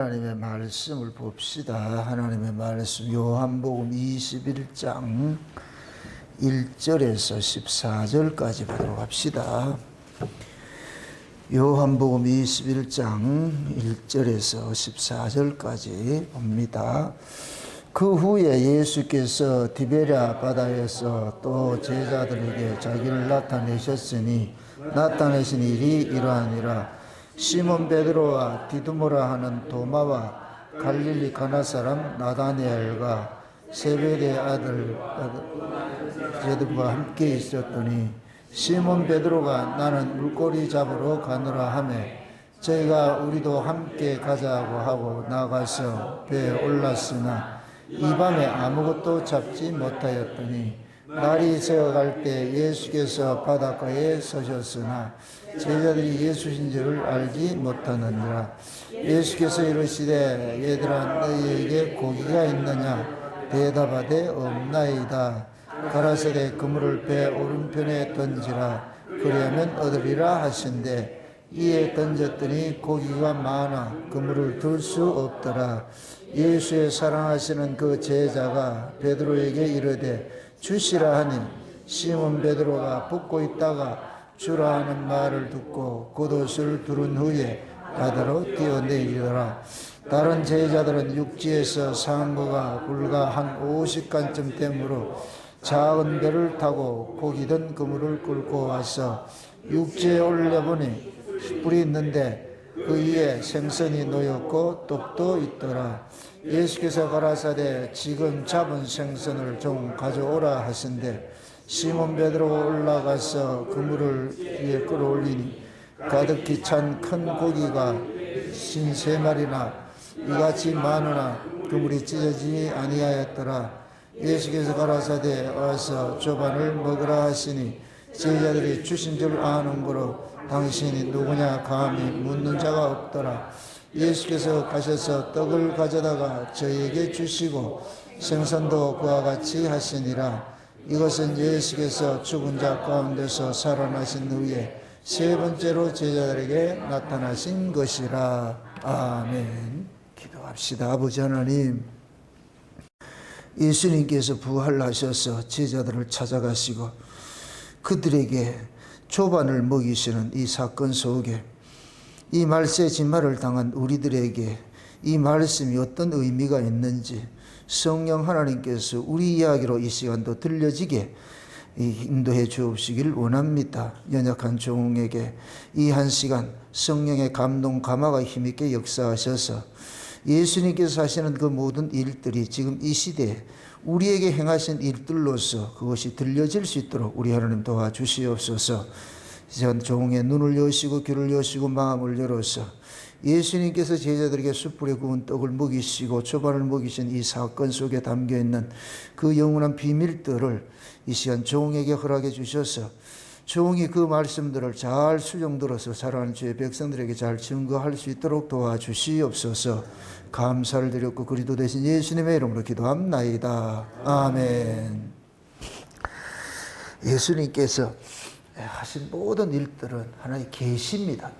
하나님의 말씀을 봅시다. 하나님의 말씀 요한복음 21장 1절에서 14절까지 보도록 합시다. 요한복음 21장 1절에서 14절까지 봅니다. 그 후에 예수께서 디베랴 바다에서 또 제자들에게 자기를 나타내셨으니 나타내신 일이 이러하니라. 시몬 베드로와 디두모라 하는 도마와 갈릴리 가나 사람 나다니엘과 세베대의 아들 제들과 함께 있었더니 시몬 베드로가 나는 물고기 잡으러 가노라 하매 저희가 우리도 함께 가자고 하고 나가서 배에 올랐으나 이 밤에 아무것도 잡지 못하였더니 날이 새어갈 때 예수께서 바닷가에 서셨으나 제자들이 예수신 줄을 알지 못하느니라. 예수께서 이르시되 얘들아 너희에게 고기가 있느냐 대답하되 없나이다. 가라사대 그물을 배 오른편에 던지라 그리하면 얻으리라 하신대 이에 던졌더니 고기가 많아 그물을 들 수 없더라. 예수의 사랑하시는 그 제자가 베드로에게 이르되 주시라 하니 시몬 베드로가 붓고 있다가 주라 하는 말을 듣고 겉옷을 두른 후에 바다로 뛰어내리더라. 다른 제자들은 육지에서 상거가 불과 한 50간쯤 되므로 작은 배를 타고 고기 든 그물을 끌고 와서 육지에 올려보니 뿔이 있는데 그 위에 생선이 놓였고 떡도 있더라. 예수께서 가라사대 지금 잡은 생선을 좀 가져오라 하신대 시몬 베드로가 올라가서 그물을 위에 끌어올리니 가득히 찬 큰 고기가 53마리나 이같이 많으나 그물이 찢어지지 아니하였더라. 예수께서 가라사대 와서 조반을 먹으라 하시니 제자들이 주신 줄 아는 거로 당신이 누구냐 감히 묻는 자가 없더라. 예수께서 가셔서 떡을 가져다가 저희에게 주시고 생선도 그와 같이 하시니라. 이것은 예수께서 죽은 자 가운데서 살아나신 후에 세 번째로 제자들에게 나타나신 것이라. 아멘. 기도합시다. 아버지 하나님, 예수님께서 부활하셔서 제자들을 찾아가시고 그들에게 조반을 먹이시는 이 사건 속에 이 말세 진말을 당한 우리들에게 이 말씀이 어떤 의미가 있는지 성령 하나님께서 우리 이야기로 이 시간도 들려지게 인도해 주옵시길 원합니다. 연약한 종에게 이 한 시간 성령의 감동 감화가 힘있게 역사하셔서 예수님께서 하시는 그 모든 일들이 지금 이 시대에 우리에게 행하신 일들로서 그것이 들려질 수 있도록 우리 하나님 도와주시옵소서. 이제 종의 눈을 여시고 귀를 여시고 마음을 열어서 예수님께서 제자들에게 숯불에 구운 떡을 먹이시고 조반을 먹이신 이 사건 속에 담겨있는 그 영원한 비밀들을 이 시간 종에게 허락해 주셔서 종이 그 말씀들을 잘 수정들어서 사랑하는 주의 백성들에게 잘 증거할 수 있도록 도와주시옵소서. 감사를 드렸고 그리스도 되신 예수님의 이름으로 기도합나이다. 아멘. 예수님께서 하신 모든 일들은 하나의 계시입니다.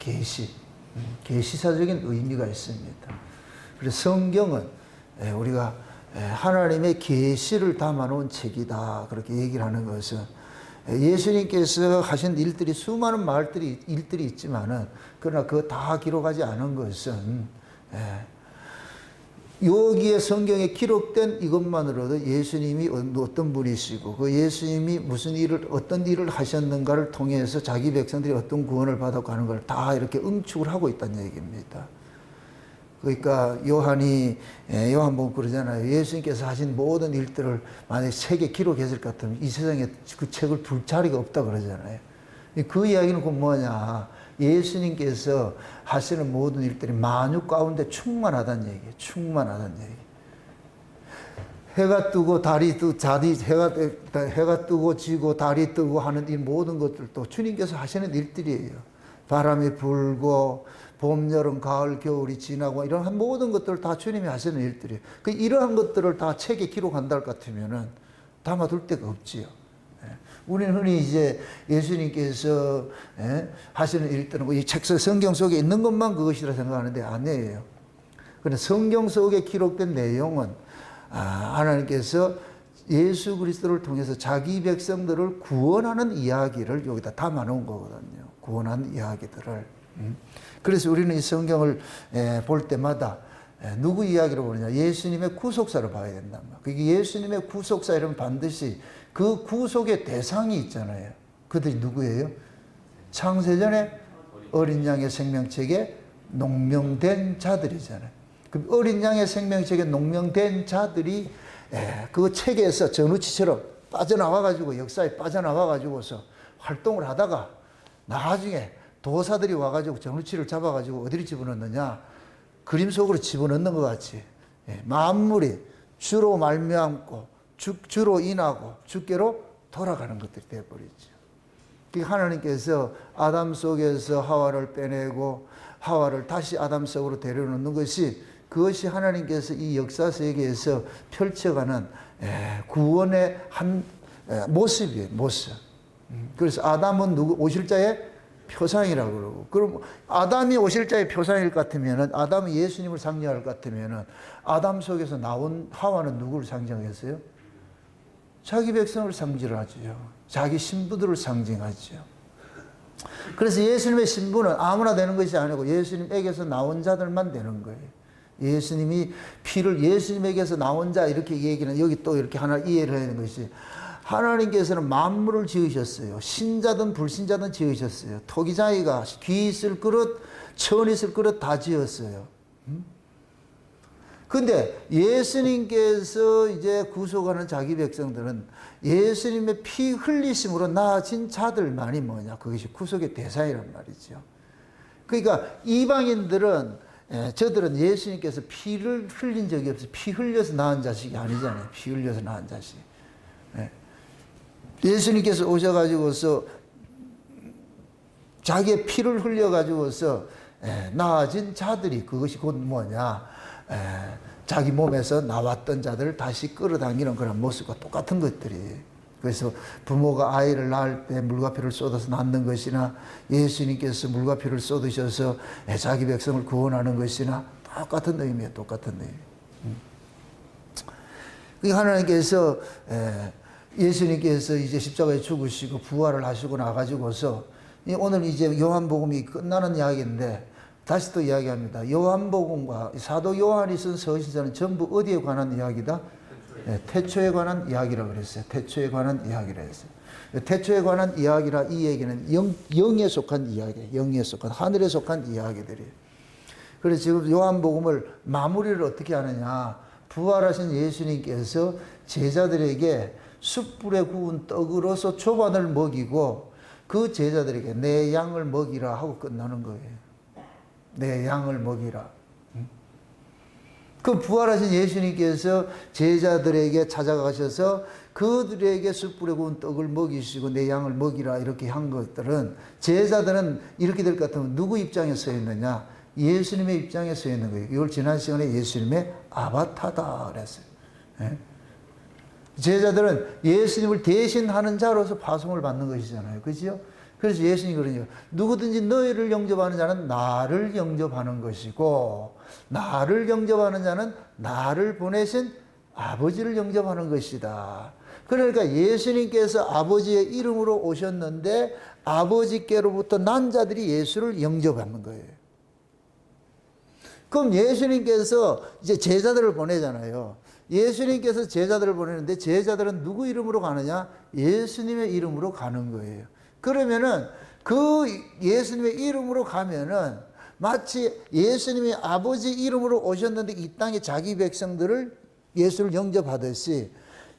계시사적인 의미가 있습니다. 그래서 성경은 우리가 하나님의 계시를 담아놓은 책이다 그렇게 얘기를 하는 것은 예수님께서 하신 일들이 수많은 일들이 있지만은 그러나 그거 다 기록하지 않은 것은 여기에 성경에 기록된 이것만으로도 예수님이 어떤 분이시고 그 예수님이 어떤 일을 하셨는가를 통해서 자기 백성들이 어떤 구원을 받았고 하는 걸 다 이렇게 응축을 하고 있다는 얘기입니다. 그러니까 요한복음 그러잖아요. 예수님께서 하신 모든 일들을 만약에 책에 기록했을 것 같으면 이 세상에 그 책을 둘 자리가 없다 그러잖아요. 그 이야기는 그 뭐냐. 예수님께서 하시는 모든 일들이 만유 가운데 충만하다는 얘기예요. 충만하다는 얘기. 해가 뜨고 달이 뜨고 해가 뜨고 지고 달이 뜨고 하는 이 모든 것들도 주님께서 하시는 일들이에요. 바람이 불고 봄, 여름, 가을, 겨울이 지나고 이런 모든 것들을 다 주님이 하시는 일들이에요. 이러한 것들을 다 책에 기록한다 할 것 같으면은 담아둘 데가 없지요. 우리는 흔히 이제 예수님께서 하시는 일들은 이 책 성경 속에 있는 것만 그것이라 생각하는데 아니에요. 그런데 성경 속에 기록된 내용은 하나님께서 예수 그리스도를 통해서 자기 백성들을 구원하는 이야기를 여기다 담아놓은 거거든요. 구원하는 이야기들을. 그래서 우리는 이 성경을 볼 때마다 누구 이야기로 보느냐? 예수님의 구속사를 봐야 된단 말이에요. 그게 예수님의 구속사 이러면 반드시 그 구속의 대상이 있잖아요. 그들이 누구예요? 창세전에 어린 양의 생명책에 농명된 자들이잖아요. 그 어린 양의 생명책에 농명된 자들이 그 책에서 전우치처럼 빠져나와가지고 역사에 빠져나와가지고서 활동을 하다가 나중에 도사들이 와가지고 전우치를 잡아가지고 어디를 집어넣느냐? 그림 속으로 집어넣는 것 같이 만물이 주로 말미암고 주로 인하고 주께로 돌아가는 것들이 되어버리죠. 하나님께서 아담 속에서 하와를 빼내고 하와를 다시 아담 속으로 데려놓는 것이 그것이 하나님께서 이 역사 세계에서 펼쳐가는 구원의 한 모습이에요. 모습. 그래서 아담은 오실 자의 표상이라고 그러고, 그럼 아담이 오실 자의 표상일 것 같으면은, 아담이 예수님을 상징할 것 같으면은, 아담 속에서 나온 하와는 누구를 상징했어요? 자기 백성을 상징하죠. 자기 신부들을 상징하죠. 그래서 예수님의 신부는 아무나 되는 것이 아니고 예수님에게서 나온 자들만 되는 거예요. 예수님이 피를 예수님에게서 나온 자 이렇게 얘기는 여기 또 이렇게 하나 이해를 해야 되는 것이, 하나님께서는 만물을 지으셨어요. 신자든 불신자든 지으셨어요. 토기장이가 귀 있을 그릇, 천 있을 그릇 다 지었어요. 근데 예수님께서 이제 구속하는 자기 백성들은 예수님의 피 흘리심으로 나아진 자들만이 뭐냐? 그것이 구속의 대상이란 말이죠. 그러니까 이방인들은, 저들은 예수님께서 피를 흘린 적이 없어요. 피 흘려서 낳은 자식이 아니잖아요. 피 흘려서 낳은 자식. 예수님께서 오셔가지고서 자기의 피를 흘려가지고서 나아진 자들이, 그것이 곧 뭐냐? 자기 몸에서 나왔던 자들을 다시 끌어당기는 그런 모습과 똑같은 것들이. 그래서 부모가 아이를 낳을 때 물과 피를 쏟아서 낳는 것이나, 예수님께서 물과 피를 쏟으셔서 자기 백성을 구원하는 것이나 똑같은 의미예요. 똑같은 의미. 하나님께서 예수님께서 이제 십자가에 죽으시고 부활을 하시고 나가지고서 오늘 이제 요한복음이 끝나는 이야기인데, 다시 또 이야기합니다. 요한복음과 사도 요한이 쓴 서신서는 전부 어디에 관한 이야기다? 태초에 관한 이야기라고 그랬어요. 태초에 관한 이야기라 했어요. 태초에 관한 이야기라, 이 얘기는 영에 속한 이야기, 영에 속한, 하늘에 속한 이야기들이에요. 그래서 지금 요한복음을 마무리를 어떻게 하느냐? 부활하신 예수님께서 제자들에게 숯불에 구운 떡으로서 조반을 먹이고 그 제자들에게 내 양을 먹이라 하고 끝나는 거예요. 내 양을 먹이라. 그 부활하신 예수님께서 제자들에게 찾아가셔서 그들에게 숯불에 구운 떡을 먹이시고 내 양을 먹이라 이렇게 한 것들은, 제자들은 이렇게 될 것 같으면 누구 입장에 서 있느냐? 예수님의 입장에 서 있는 거예요. 이걸 지난 시간에 예수님의 아바타다 그랬어요. 제자들은 예수님을 대신하는 자로서 파송을 받는 것이잖아요. 그죠? 그래서 예수님이 그러죠. 누구든지 너희를 영접하는 자는 나를 영접하는 것이고, 나를 영접하는 자는 나를 보내신 아버지를 영접하는 것이다. 그러니까 예수님께서 아버지의 이름으로 오셨는데 아버지께로부터 난 자들이 예수를 영접하는 거예요. 그럼 예수님께서 이제 제자들을 보내잖아요. 예수님께서 제자들을 보내는데 제자들은 누구 이름으로 가느냐? 예수님의 이름으로 가는 거예요. 그러면은 그 예수님의 이름으로 가면은 마치 예수님이 아버지 이름으로 오셨는데 이 땅에 자기 백성들을 예수를 영접하듯이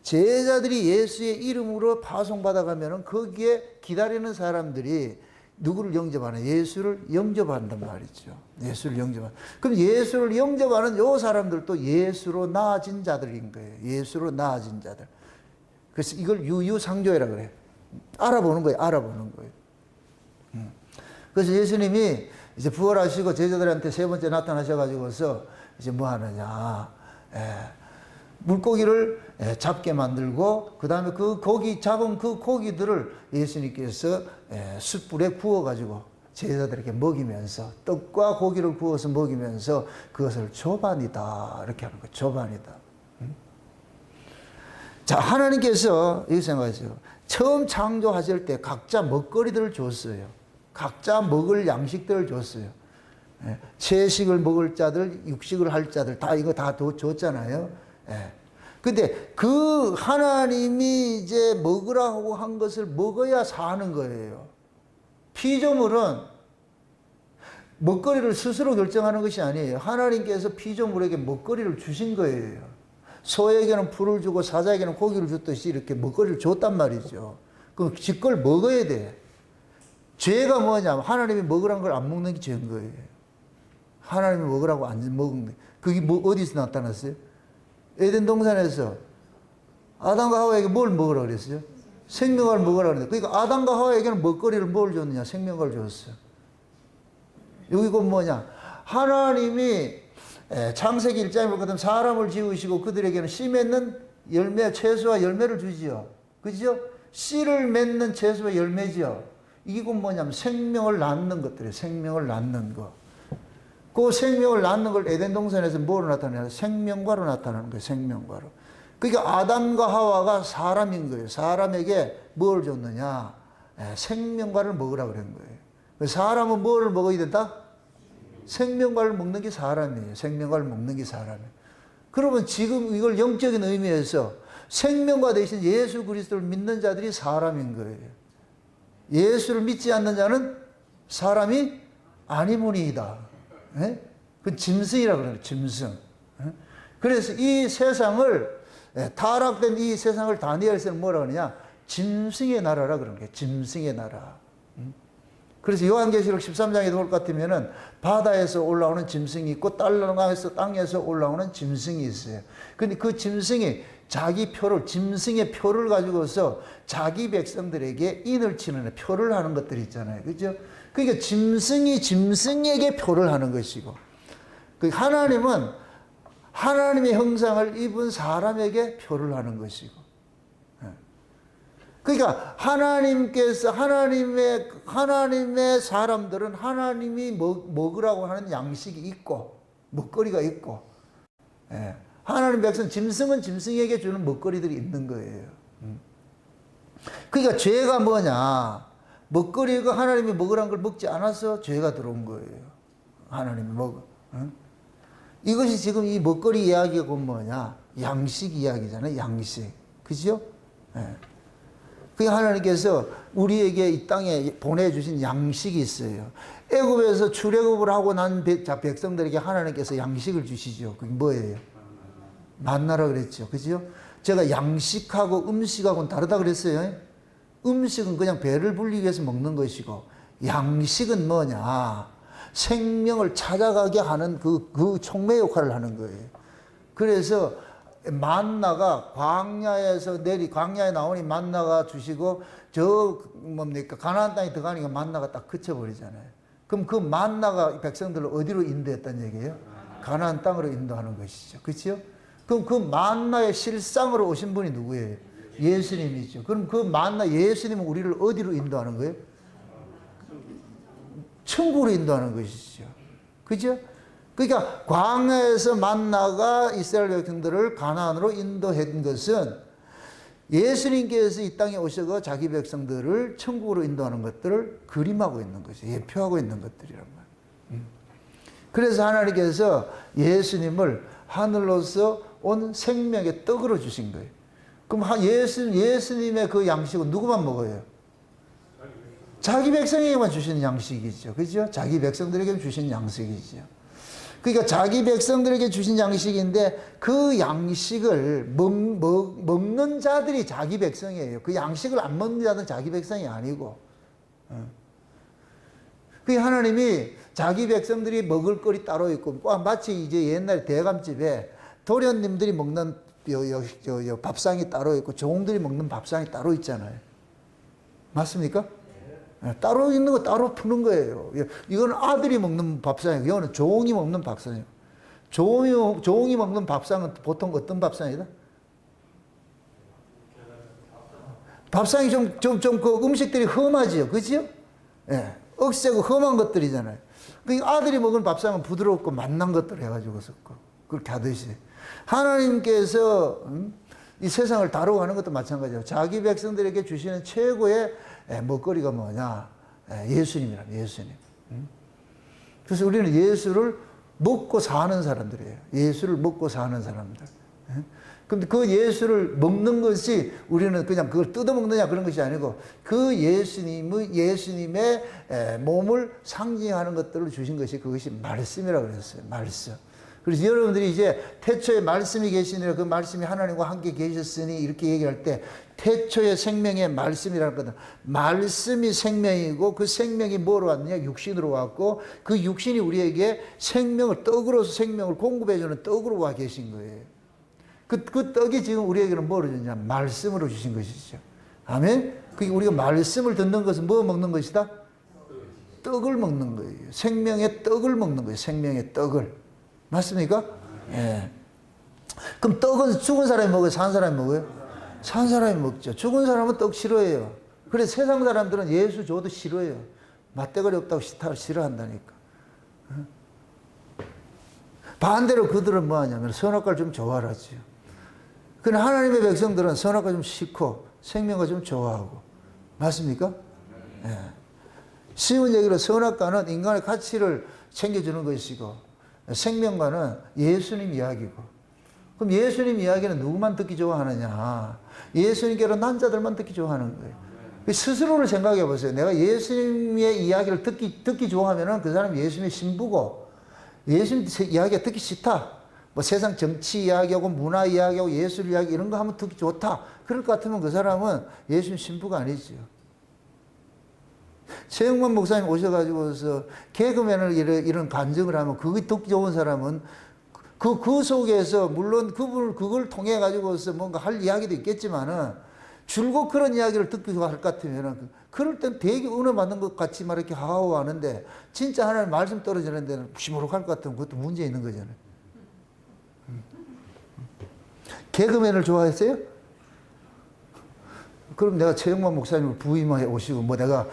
제자들이 예수의 이름으로 파송받아 가면은 거기에 기다리는 사람들이 누구를 영접하냐? 예수를 영접한단 말이죠. 예수를 영접하는. 그럼 예수를 영접하는 요 사람들도 예수로 나아진 자들인 거예요. 예수로 나아진 자들. 그래서 이걸 유유상조회라 그래요. 알아보는 거예요. 알아보는 거예요. 그래서 예수님이 이제 부활하시고 제자들한테 세 번째 나타나셔가지고서 이제 뭐 하느냐. 물고기를 잡게 만들고, 그 다음에 그 고기, 잡은 그 고기들을 예수님께서 숯불에 구워가지고 제자들에게 먹이면서 떡과 고기를 구워서 먹이면서 그것을 조반이다 이렇게 하는 거예요. 조반이다. 자, 하나님께서 이렇게 생각하세요. 처음 창조하실 때 각자 먹거리들을 줬어요. 각자 먹을 양식들을 줬어요. 예, 채식을 먹을 자들, 육식을 할 자들 다 이거 다 줬잖아요. 예. 근데 그 하나님이 이제 먹으라고 한 것을 먹어야 사는 거예요. 피조물은 먹거리를 스스로 결정하는 것이 아니에요. 하나님께서 피조물에게 먹거리를 주신 거예요. 소에게는 풀을 주고 사자에게는 고기를 줬듯이 이렇게 먹거리를 줬단 말이죠. 그럼 지걸 먹어야 돼. 죄가 뭐냐면 하나님이 먹으라는 걸 안 먹는 게 죄인 거예요. 하나님이 먹으라고 안 먹는 게. 그게 뭐 어디서 나타났어요? 에덴 동산에서 아담과 하와에게 뭘 먹으라고 그랬어요? 생명과를 먹으라고 그랬는데, 그러니까 아담과 하와에게는 먹거리를 뭘 줬느냐? 생명과를 줬어요. 여기가 뭐냐? 하나님이 창세기 1장에 보거든 사람을 지으시고 그들에게는 씨 맺는 열매, 채소와 열매를 주지요. 그죠? 씨를 맺는 채소와 열매지요. 이게 뭐냐면 생명을 낳는 것들이에요. 생명을 낳는 것. 그 생명을 낳는 걸 에덴 동산에서 뭐로 나타내냐? 생명과로 나타나는 거예요. 생명과로. 그러니까 아담과 하와가 사람인 거예요. 사람에게 뭘 줬느냐? 생명과를 먹으라고 그런 거예요. 사람은 뭐를 먹어야 된다? 생명과를 먹는 게 사람이에요. 생명과를 먹는 게 사람이에요. 그러면 지금 이걸 영적인 의미에서 생명과 대신 예수 그리스도를 믿는 자들이 사람인 거예요. 예수를 믿지 않는 자는 사람이 아니무니이다. 예? 그 짐승이라고 그래요. 짐승. 예? 그래서 이 세상을 타락된 이 세상을 다니엘서는 뭐라 그러냐? 짐승의 나라라 그런 거예요. 짐승의 나라. 그래서 요한계시록 13장에 볼 것 같으면은 바다에서 올라오는 짐승이 있고 땅에서 올라오는 짐승이 있어요. 근데 그 짐승이 자기 표를, 짐승의 표를 가지고서 자기 백성들에게 인을 치는 표를 하는 것들이 있잖아요. 그죠? 그러니까 짐승이 짐승에게 표를 하는 것이고, 그 하나님은 하나님의 형상을 입은 사람에게 표를 하는 것이고, 그러니까 하나님께서 하나님의 사람들은 하나님이 먹으라고 하는 양식이 있고 먹거리가 있고, 하나님 백성 짐승은 짐승에게 주는 먹거리들이 있는 거예요. 그러니까 죄가 뭐냐? 먹거리가 하나님이 먹으라는 걸 먹지 않아서 죄가 들어온 거예요. 하나님이 먹어. 이것이 지금 이 먹거리 이야기가 뭐냐? 양식 이야기잖아요. 양식. 그죠? 그 하나님께서 우리에게 이 땅에 보내주신 양식이 있어요. 애굽에서 출애굽을 하고 난 백성들에게 하나님께서 양식을 주시죠. 그게 뭐예요? 만나라 그랬죠. 그죠? 제가 양식하고 음식하고는 다르다 그랬어요. 음식은 그냥 배를 불리기 위해서 먹는 것이고, 양식은 뭐냐? 생명을 찾아가게 하는 그 촉매 역할을 하는 거예요. 그래서 만나가 광야에 나오니 만나가 주시고, 가나안 땅에 들어가니까 만나가 딱 그쳐버리잖아요. 그럼 그 만나가 백성들을 어디로 인도했다는 얘기예요? 가나안 땅으로 인도하는 것이죠. 그렇죠? 그럼 그 만나의 실상으로 오신 분이 누구예요? 예수님이죠. 그럼 그 만나 예수님은 우리를 어디로 인도하는 거예요? 천국으로 인도하는 것이죠. 그죠? 그러니까 광야에서 만나가 이스라엘 백성들을 가나안으로 인도한 것은 예수님께서 이 땅에 오셔서 자기 백성들을 천국으로 인도하는 것들을 그림하고 있는 것이죠. 예표하고 있는 것들이란 말이에요. 그래서 하나님께서 예수님을 하늘로서 온 생명의 떡으로 주신 거예요. 그럼 예수님의 그 양식은 누구만 먹어요? 자기 백성에게만 주시는 양식이죠. 그죠? 자기 백성들에게 주신 양식이죠. 그러니까 자기 백성들에게 주신 양식인데, 그 양식을 먹는 자들이 자기 백성이에요. 그 양식을 안 먹는 자들은 자기 백성이 아니고. 그 하나님이 자기 백성들이 먹을 거리 따로 있고, 마치 이제 옛날 대감집에 도련님들이 먹는 밥상이 따로 있고 종들이 먹는 밥상이 따로 있잖아요. 맞습니까? 따로 있는 거 따로 푸는 거예요. 이거는 아들이 먹는 밥상이고, 이거는 종이 먹는 밥상이에요. 종이 먹는 밥상은 보통 어떤 밥상이다? 밥상이 좀 그 음식들이 험하지요. 그죠? 예. 억세고 험한 것들이잖아요. 그 아들이 먹은 밥상은 부드럽고 맛난 것들 해가지고 그렇게 하듯이 하나님께서 이 세상을 다루고 가는 것도 마찬가지예요. 자기 백성들에게 주시는 최고의 먹거리가 뭐냐? 예수님이랍니다. 예수님. 그래서 우리는 예수를 먹고 사는 사람들이에요. 예수를 먹고 사는 사람들. 근데 그 예수를 먹는 것이 우리는 그냥 그걸 뜯어먹느냐 그런 것이 아니고 그 예수님의 몸을 상징하는 것들을 주신 것이 그것이 말씀이라고 그랬어요. 말씀. 그래서 여러분들이 이제 태초에 말씀이 계시니라 그 말씀이 하나님과 함께 계셨으니 이렇게 얘기할 때 태초의 생명의 말씀이라는 것은 말씀이 생명이고 그 생명이 뭐로 왔느냐? 육신으로 왔고 그 육신이 우리에게 생명을 떡으로서 생명을 공급해주는 떡으로 와 계신 거예요. 그 떡이 지금 우리에게는 뭐로 주냐? 말씀으로 주신 것이죠. 아멘? 그게 우리가 말씀을 듣는 것은 뭐 먹는 것이다? 떡을 먹는 거예요. 생명의 떡을 먹는 거예요. 생명의 떡을. 맞습니까? 예. 그럼 떡은 죽은 사람이 먹어요? 산 사람이 먹어요? 산 사람이 먹죠. 죽은 사람은 떡 싫어해요. 그래서 세상 사람들은 예수 줘도 싫어해요. 맛대가리 없다고 싫어한다니까. 반대로 그들은 뭐 하냐면 선악과를 좀 좋아하지요. 그러나 하나님의 백성들은 선악과 좀 싫고 생명과 좀 좋아하고. 맞습니까? 예. 쉬운 얘기로 선악과는 인간의 가치를 챙겨주는 것이고 생명과는 예수님 이야기고. 그럼 예수님 이야기는 누구만 듣기 좋아하느냐? 예수님께로 난 자들만 듣기 좋아하는 거예요. 스스로를 생각해 보세요. 내가 예수님의 이야기를 듣기 좋아하면은 그 사람이 예수님의 신부고 예수님 이야기가 듣기 싫다. 뭐 세상 정치 이야기하고 문화 이야기하고 예술 이야기 이런 거 하면 듣기 좋다. 그럴 것 같으면 그 사람은 예수님 신부가 아니지요. 최영만 목사님 오셔가지고서 개그맨을 이런 간증을 하면 그게 듣기 좋은 사람은 그 속에서 물론 그걸 통해 가지고서 뭔가 할 이야기도 있겠지만은 줄곧 그런 이야기를 듣기 할 것 같으면은 그럴 땐 되게 은혜 받는 것 같이 막 이렇게 하고 하는데 진짜 하나님 말씀 떨어지는 데는 시무룩할 것 같으면 그것도 문제 있는 거잖아요. 개그맨을 좋아했어요? 그럼 내가 최영만 목사님을 부임해 오시고 뭐 내가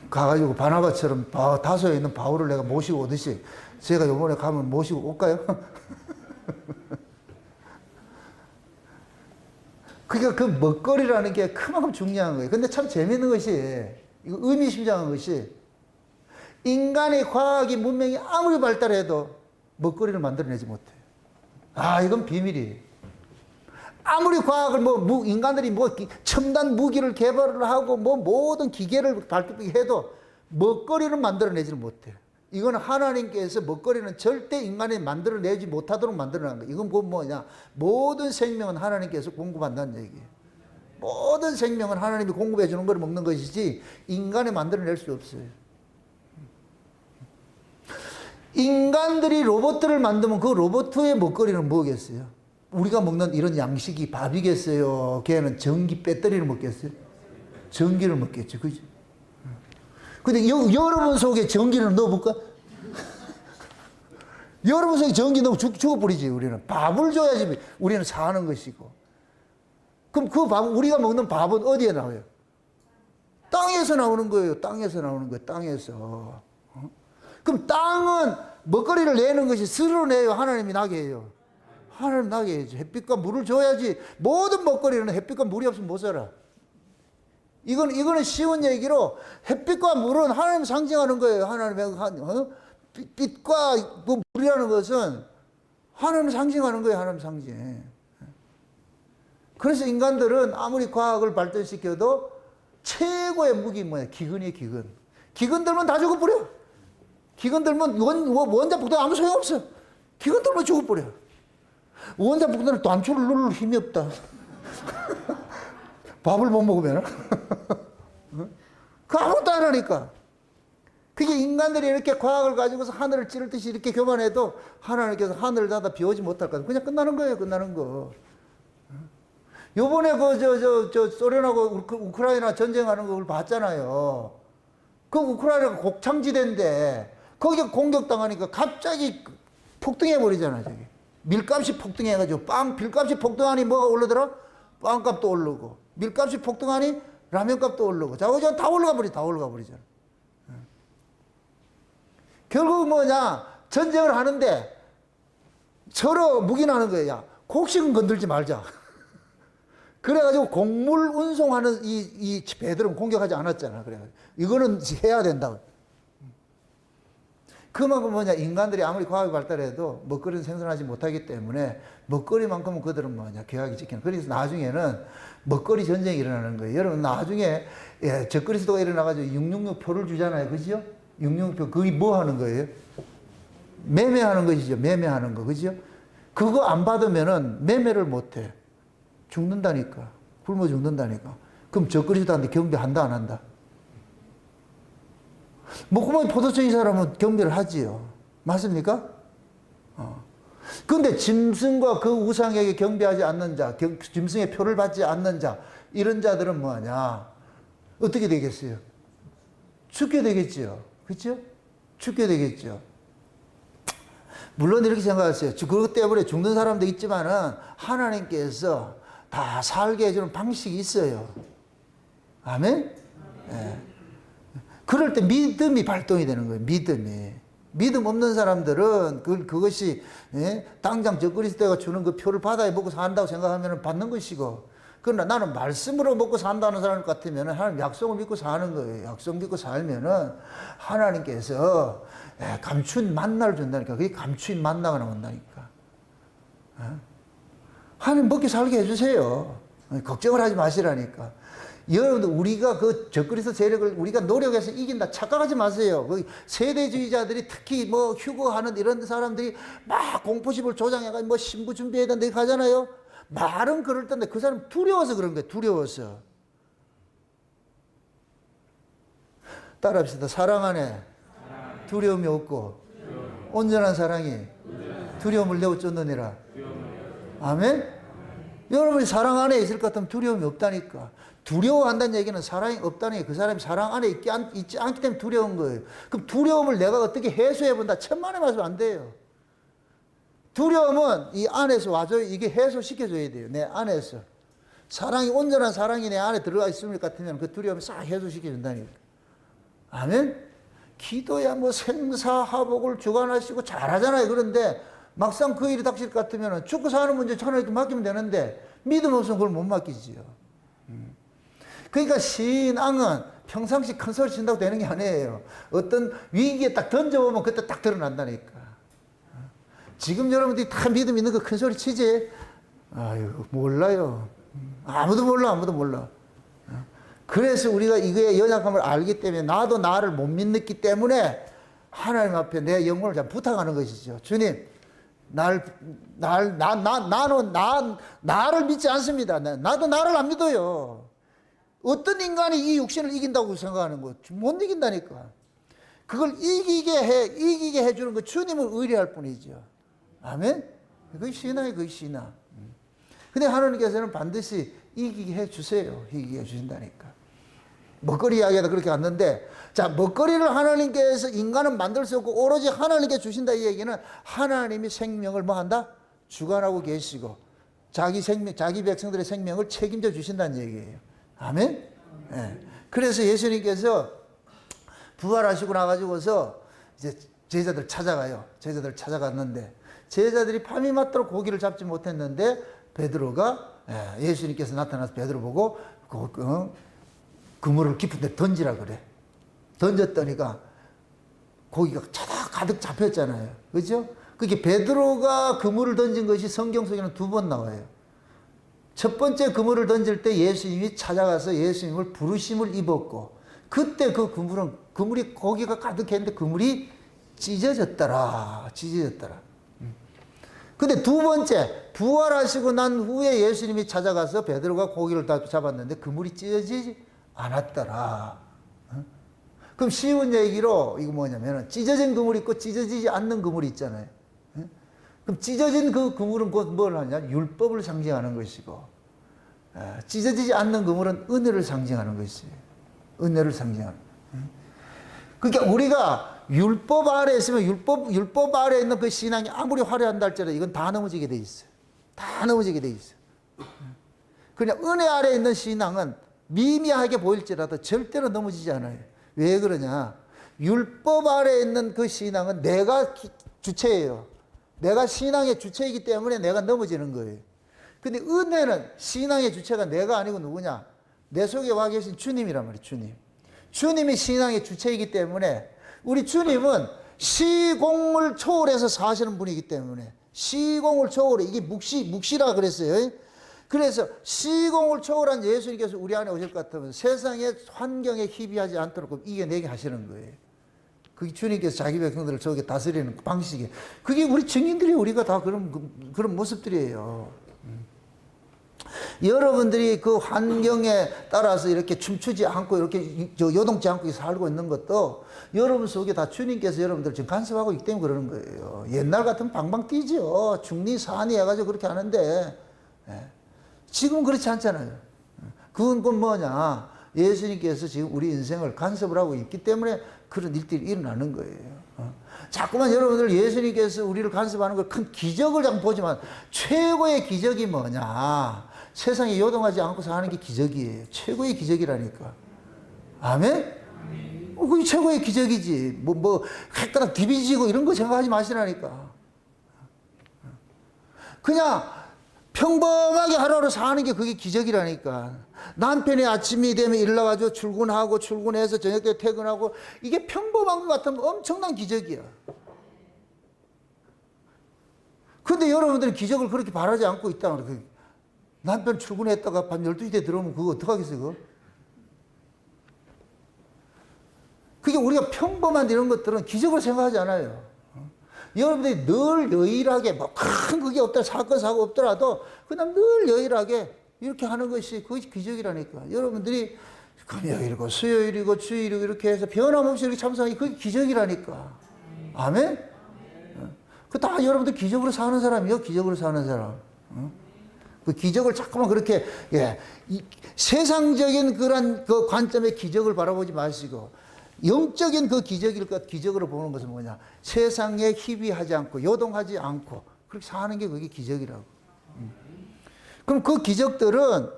가가지고 바나바처럼 다소에 있는 바울을 내가 모시고 오듯이 제가 요번에 가면 모시고 올까요? 그러니까 그 먹거리라는 게 그만큼 중요한 거예요. 근데 참 재밌는 것이 이거 의미심장한 것이 인간의 과학이 문명이 아무리 발달해도 먹거리를 만들어내지 못해요. 이건 비밀이에요. 아무리 과학을 인간들이 첨단 무기를 개발을 하고 모든 기계를 발달해도 먹거리를 만들어내지를 못해요. 이건 하나님께서 먹거리는 절대 인간이 만들어내지 못하도록 만들어낸 거예요. 이건 뭐냐? 모든 생명은 하나님께서 공급한다는 얘기예요. 모든 생명은 하나님이 공급해 주는 걸 먹는 것이지 인간이 만들어낼 수 없어요. 인간들이 로봇들을 만들면 그 로봇의 먹거리는 뭐겠어요? 우리가 먹는 이런 양식이 밥이겠어요? 걔는 전기 배터리를 먹겠어요? 전기를 먹겠죠. 그죠? 근데 여러분 속에 전기를 넣어볼까? 여러분 속에 전기 넣으면 죽어버리지, 우리는. 밥을 줘야지 우리는 사는 것이고. 그럼 그 밥, 우리가 먹는 밥은 어디에 나와요? 땅에서 나오는 거예요. 땅에서 나오는 거예요. 땅에서. 그럼 땅은 먹거리를 내는 것이 스스로 내요? 하나님이 나게 해요? 하나님 나게 해야지. 햇빛과 물을 줘야지. 모든 먹거리는 햇빛과 물이 없으면 못 살아. 이거는 쉬운 얘기로 햇빛과 물은 하나님 상징하는 거예요. 하나님의 빛과 물이라는 것은 하나님 상징하는 거예요. 하나님 상징. 그래서 인간들은 아무리 과학을 발전시켜도 최고의 무기 뭐야? 기근이에요. 기근. 기근 들면 다 죽어버려. 기근 들면 원자폭탄 아무 소용없어. 기근 들면 죽어버려. 원자폭탄은 단추를 누를 힘이 없다. 밥을 못 먹으면. 그 아무것도 안 하니까. 그게 인간들이 이렇게 과학을 가지고서 하늘을 찌를 듯이 이렇게 교만해도 하나님께서 하늘을 닫아 비우지 못할 것 그냥 끝나는 거예요. 끝나는 거. 요번에 소련하고 우크라이나 전쟁하는 걸 봤잖아요. 그 우크라이나가 곡창지대인데 거기에 공격당하니까 갑자기 폭등해버리잖아요. 저기. 밀값이 폭등해가지고 빌값이 폭등하니 뭐가 오르더라? 빵값도 오르고 밀값이 폭등하니 라면값도 오르고 다 올라가 버리잖아. 결국 뭐냐? 전쟁을 하는데 서로 묵인하는 거예요. 야, 곡식은 건들지 말자. 그래가지고 곡물 운송하는 이 배들은 공격하지 않았잖아. 그래가지고 이거는 해야 된다고. 그만큼 뭐냐, 인간들이 아무리 과학이 발달해도 먹거리를 생산하지 못하기 때문에 먹거리만큼은 그들은 뭐냐, 계약이 지키는. 그래서 나중에는 먹거리 전쟁이 일어나는 거예요. 여러분, 나중에 적그리스도가 일어나가지고 666표를 주잖아요. 그죠? 666표, 그게 뭐 하는 거예요? 매매하는 것이죠. 매매하는 거. 그죠? 그거 안 받으면은 매매를 못 해. 죽는다니까. 굶어 죽는다니까. 그럼 적그리스도한테 경배한다, 안 한다? 목구멍이 포도청인 사람은 경배를 하지요. 맞습니까? 그런데 짐승과 그 우상에게 경배하지 않는 자, 짐승의 표를 받지 않는 자, 이런 자들은 뭐하냐? 어떻게 되겠어요? 죽게 되겠죠. 그렇죠? 죽게 되겠죠. 물론 이렇게 생각하세요. 그것 때문에 죽는 사람도 있지만은 하나님께서 다 살게 해주는 방식이 있어요. 아멘? 네. 그럴 때 믿음이 발동이 되는 거예요. 믿음이. 믿음 없는 사람들은 그것이 당장 적그리스도가 주는 그 표를 받아야 먹고 산다고 생각하면 받는 것이고, 그러나 나는 말씀으로 먹고 산다는 사람 같으면 하나님 약속을 믿고 사는 거예요. 약속 믿고 살면은 하나님께서 감추인 만나를 준다니까. 그게 감추인 만나가 나온다니까. 하나님 먹게 살게 해주세요. 걱정을 하지 마시라니까. 여러분들, 우리가 그 적그리스도 세력을 우리가 노력해서 이긴다 착각하지 마세요. 그 세대주의자들이 특히 뭐 휴거하는 이런 사람들이 막 공포심을 조장해가지고 뭐 신부 준비해야 된다 이렇게 하잖아요. 말은 그럴 텐데 그 사람 두려워서 그런 거예요. 두려워서. 따라합시다. 사랑 안에 두려움이 없고 온전한 사랑이 두려움을 내어 쫓느니라. 아멘? 여러분이 사랑 안에 있을 것 같으면 두려움이 없다니까. 두려워한다는 얘기는 사랑이 없다는 게 그 사람이 사랑 안에 있지 않기 때문에 두려운 거예요. 그럼 두려움을 내가 어떻게 해소해 본다? 천만에 맞으면 안 돼요. 두려움은 이 안에서 와줘요. 이게 해소시켜줘야 돼요. 내 안에서. 사랑이, 온전한 사랑이 내 안에 들어가 있을 것 같으면 그 두려움을 싹 해소시켜준다니까. 아멘? 기도야 뭐 생사하복을 주관하시고 잘하잖아요. 그런데 막상 그 일이 닥칠 것 같으면 죽고 사는 문제 하나님께 맡기면 되는데 믿음 없으면 그걸 못 맡기지요. 그러니까 신앙은 평상시 큰 소리 친다고 되는 게 아니에요. 어떤 위기에 딱 던져보면 그때 딱 드러난다니까. 지금 여러분들이 다 믿음 있는 거 큰 소리 치지? 아유, 몰라요. 아무도 몰라, 아무도 몰라. 그래서 우리가 이거의 연약함을 알기 때문에 나도 나를 못 믿기 때문에 하나님 앞에 내 영혼을 잘 부탁하는 것이죠. 주님, 나를 믿지 않습니다. 나도 나를 안 믿어요. 어떤 인간이 이 육신을 이긴다고 생각하는 거? 못 이긴다니까. 그걸 이기게 해주는 거 주님을 의뢰할 뿐이죠. 아멘? 그게 신앙이에요, 그게 신앙. 근데 하나님께서는 반드시 이기게 해주세요. 이기게 해주신다니까. 먹거리 이야기가 그렇게 왔는데, 자, 먹거리를 하나님께서 인간은 만들 수 없고 오로지 하나님께 주신다 이 얘기는 하나님이 생명을 뭐 한다? 주관하고 계시고 자기 백성들의 생명을 책임져 주신다는 얘기예요. 아멘? 네. 그래서 예수님께서 부활하시고 나가지고서 이제 제자들 찾아가요. 제자들 찾아갔는데 제자들이 밤이 맞도록 고기를 잡지 못했는데 베드로가 예수님께서 나타나서 베드로 보고 그물을 깊은 데 던지라 그래. 던졌더니까 고기가 차다 가득 잡혔잖아요. 그죠? 그게 베드로가 그물을 던진 것이 성경 속에는 2번 나와요. 첫 번째 그물을 던질 때 예수님이 찾아가서 예수님을 부르심을 입었고, 그때 그 그물이 고기가 가득했는데 그물이 찢어졌더라. 근데 2번째, 부활하시고 난 후에 예수님이 찾아가서 베드로가 고기를 다 잡았는데 그물이 찢어지지 않았더라. 그럼 쉬운 얘기로 이거 뭐냐면 찢어진 그물이 있고 찢어지지 않는 그물이 있잖아요. 그럼 찢어진 그 그물은 곧 뭘 하냐? 율법을 상징하는 것이고, 찢어지지 않는 그물은 은혜를 상징하는 것이에요. 은혜를 상징하는. 그러니까 우리가 율법 아래에 있으면 율법 아래에 있는 그 신앙이 아무리 화려한다 할지라도 이건 다 넘어지게 돼 있어요. 다 넘어지게 돼 있어요. 그냥 은혜 아래에 있는 신앙은 미미하게 보일지라도 절대로 넘어지지 않아요. 왜 그러냐? 율법 아래에 있는 그 신앙은 내가 주체예요. 내가 신앙의 주체이기 때문에 내가 넘어지는 거예요. 근데 은혜는 신앙의 주체가 내가 아니고 누구냐? 내 속에 와 계신 주님이란 말이에요. 주님. 주님이 신앙의 주체이기 때문에 우리 주님은 시공을 초월해서 사시는 분이기 때문에 시공을 초월해. 이게 묵시라 그랬어요. 그래서 시공을 초월한 예수님께서 우리 안에 오실 것 같으면 세상의 환경에 희비하지 않도록 이겨내게 하시는 거예요. 그게 주님께서 자기 백성들을 저렇게 다스리는 방식이. 그게 우리 증인들이 우리가 다 그런 모습들이에요. 여러분들이 그 환경에 따라서 이렇게 춤추지 않고 이렇게 요동치 않고 살고 있는 것도 여러분 속에 다 주님께서 여러분들 지금 간섭하고 있기 때문에 그러는 거예요. 옛날 같으면 방방 뛰죠. 중리 사안이 해가지고 그렇게 하는데 지금은 그렇지 않잖아요. 그건 뭐냐? 예수님께서 지금 우리 인생을 간섭을 하고 있기 때문에 그런 일들이 일어나는 거예요. 자꾸만 여러분들 예수님께서 우리를 간섭하는 걸 큰 기적을 좀 보지만 최고의 기적이 뭐냐? 세상에 요동하지 않고 사는 게 기적이에요. 최고의 기적이라니까. 아멘? 그게 최고의 기적이지. 헷가닥 디비지고 이런 거 생각하지 마시라니까. 그냥 평범하게 하루하루 사는 게 그게 기적이라니까. 남편이 아침이 되면 일어나가지고 출근하고 출근해서 저녁 때 퇴근하고 이게 평범한 것 같으면 엄청난 기적이야. 근데 여러분들이 기적을 그렇게 바라지 않고 있다는 거예요. 남편 출근했다가 밤 12시 때 들어오면 그거 어떡하겠어요, 그거? 그게 우리가 평범한 이런 것들은 기적을 생각하지 않아요. 여러분들이 늘 유일하게 큰 그게 없더라, 사건, 사고 없더라도 그냥 늘 유일하게 이렇게 하는 것이 그것이 기적이라니까. 여러분들이 금요일이고 수요일이고 주일이고 이렇게 해서 변함없이 이렇게 참석하기 그게 기적이라니까. 아멘? 그 다 여러분들 기적으로 사는 사람이요, 기적으로 사는 사람. 그 기적을 자꾸만 그렇게, 세상적인 그런 그 관점의 기적을 바라보지 마시고, 영적인 그 기적일 것, 기적으로 보는 것은 뭐냐? 세상에 희비하지 않고, 요동하지 않고, 그렇게 사는 게 그게 기적이라고. 그럼 그 기적들은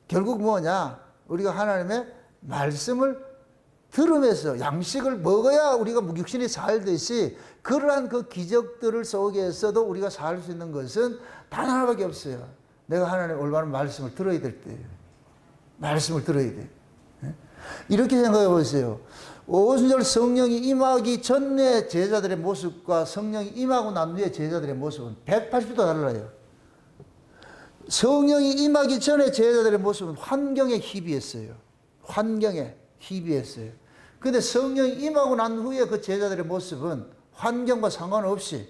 결국 뭐냐? 우리가 하나님의 말씀을 들으면서 양식을 먹어야 우리가 육신이 살듯이 그러한 그 기적들을 속에서도 우리가 살 수 있는 것은 단 하나밖에 없어요. 내가 하나님의 올바른 말씀을 들어야 될 때예요. 말씀을 들어야 돼. 이렇게 생각해 보세요. 오순절 성령이 임하기 전에 제자들의 모습과 성령이 임하고 난 후에 제자들의 모습은 180도 달라요. 성령이 임하기 전에 제자들의 모습은 환경에 희비했어요. 환경에 희비했어요. 근데 성령이 임하고 난 후에 그 제자들의 모습은 환경과 상관없이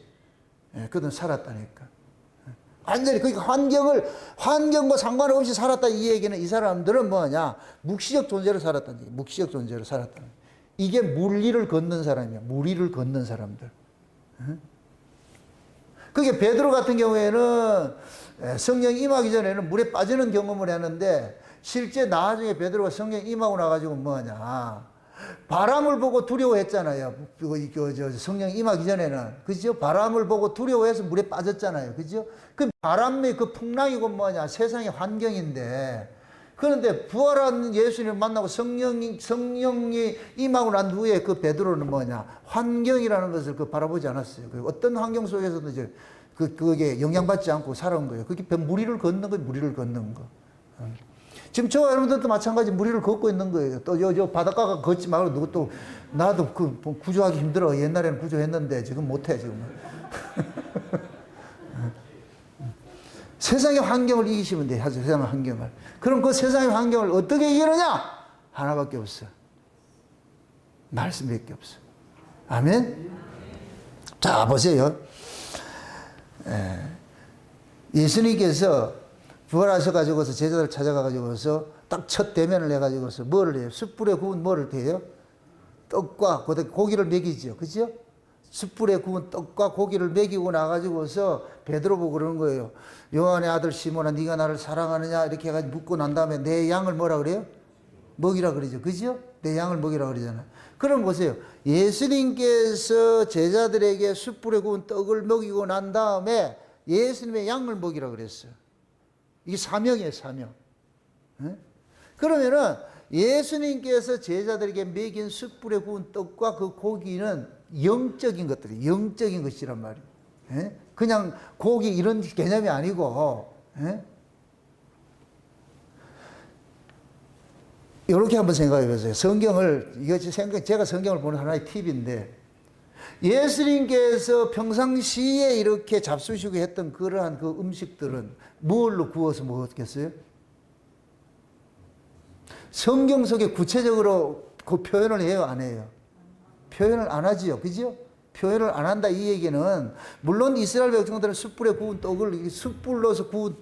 그들은 살았다니까. 완전히 그러니까 환경과 상관없이 살았다 이 얘기는 이 사람들은 뭐냐? 묵시적 존재로 살았다는 얘기. 묵시적 존재로 살았다는. 이게 물리를 걷는 사람이야. 무리를 걷는 사람들. 그게 베드로 같은 경우에는 성령이 임하기 전에는 물에 빠지는 경험을 했는데 실제 나중에 베드로가 성령이 임하고 나가지고 뭐냐? 바람을 보고 두려워했잖아요. 성령이 임하기 전에는. 그죠? 바람을 보고 두려워해서 물에 빠졌잖아요. 그죠? 그 바람이 그 풍랑이고 뭐냐? 세상의 환경인데. 그런데 부활한 예수님을 만나고 성령이 임하고 난 후에 그 베드로는 뭐냐? 환경이라는 것을 바라보지 않았어요. 어떤 환경 속에서도 이제 그게 영향받지 않고 살아온 거예요. 그게 무리를 걷는 거예요. 무리를 걷는 거. 지금 저와 여러분들도 마찬가지 무리를 걷고 있는 거예요. 또 요 바닷가가 걷지 말고 누구 또 나도 구조하기 힘들어. 옛날에는 구조했는데 지금 못해 지금. 세상의 환경을 이기시면 돼. 세상의 환경을. 그럼 그 세상의 환경을 어떻게 이기느냐? 하나밖에 없어. 말씀밖에 없어. 아멘. 자 보세요. 예수님께서 부활하셔가지고서 제자들 찾아가가지고서 딱 첫 대면을 해가지고서 뭐를 해요? 숯불에 구운 뭐를 해요? 떡과 고기를 먹이죠. 그죠? 숯불에 구운 떡과 고기를 먹이고 나가지고서 베드로 보고 그러는 거예요. 요한의 아들 시몬아 네가 나를 사랑하느냐? 이렇게 해가지고 묻고 난 다음에 내 양을 뭐라 그래요? 먹이라 그러죠. 그죠? 내 양을 먹이라 그러잖아요. 그럼 보세요. 예수님께서 제자들에게 숯불에 구운 떡을 먹이고 난 다음에 예수님의 양을 먹이라 그랬어요. 이게 사명이에요, 사명. 그러면은 예수님께서 제자들에게 먹인 숯불에 구운 떡과 그 고기는 영적인 것들이 영적인 것이란 말이에요. 예? 그냥 고기 이런 개념이 아니고, 예? 이렇게 한번 생각해 보세요. 제가 성경을 보는 하나의 팁인데, 예수님께서 평상시에 이렇게 잡수시고 했던 그러한 그 음식들은 뭘로 구워서 먹었겠어요? 성경 속에 구체적으로 그 표현을 해요, 안 해요? 표현을 안 하지요, 그죠? 표현을 안 한다 이 얘기는, 물론 이스라엘 백성들은 숯불에 구운 떡을 숯불로서 구운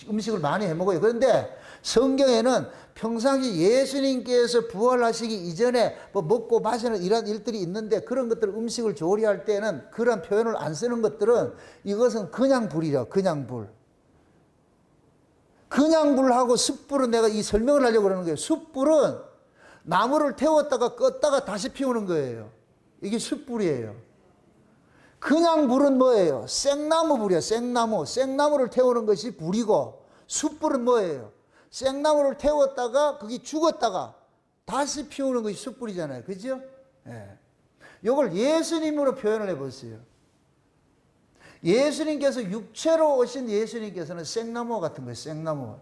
음식을 많이 해 먹어요. 그런데 성경에는 평상시 예수님께서 부활하시기 이전에 뭐 먹고 마시는 이런 일들이 있는데, 그런 것들 음식을 조리할 때는 그런 표현을 안 쓰는 것들은 이것은 그냥 불이죠. 그냥 불. 그냥 불하고 숯불은 내가 이 설명을 하려고 그러는 거예요. 숯불은 나무를 태웠다가 껐다가 다시 피우는 거예요. 이게 숯불이에요. 그냥 불은 뭐예요? 생나무 불이에요. 생나무. 생나무를 태우는 것이 불이고, 숯불은 뭐예요? 생나무를 태웠다가 그게 죽었다가 다시 피우는 것이 숯불이잖아요. 그죠? 예. 이걸 예수님으로 표현을 해보세요. 예수님께서 육체로 오신 예수님께서는 생나무와 같은 거예요. 생나무.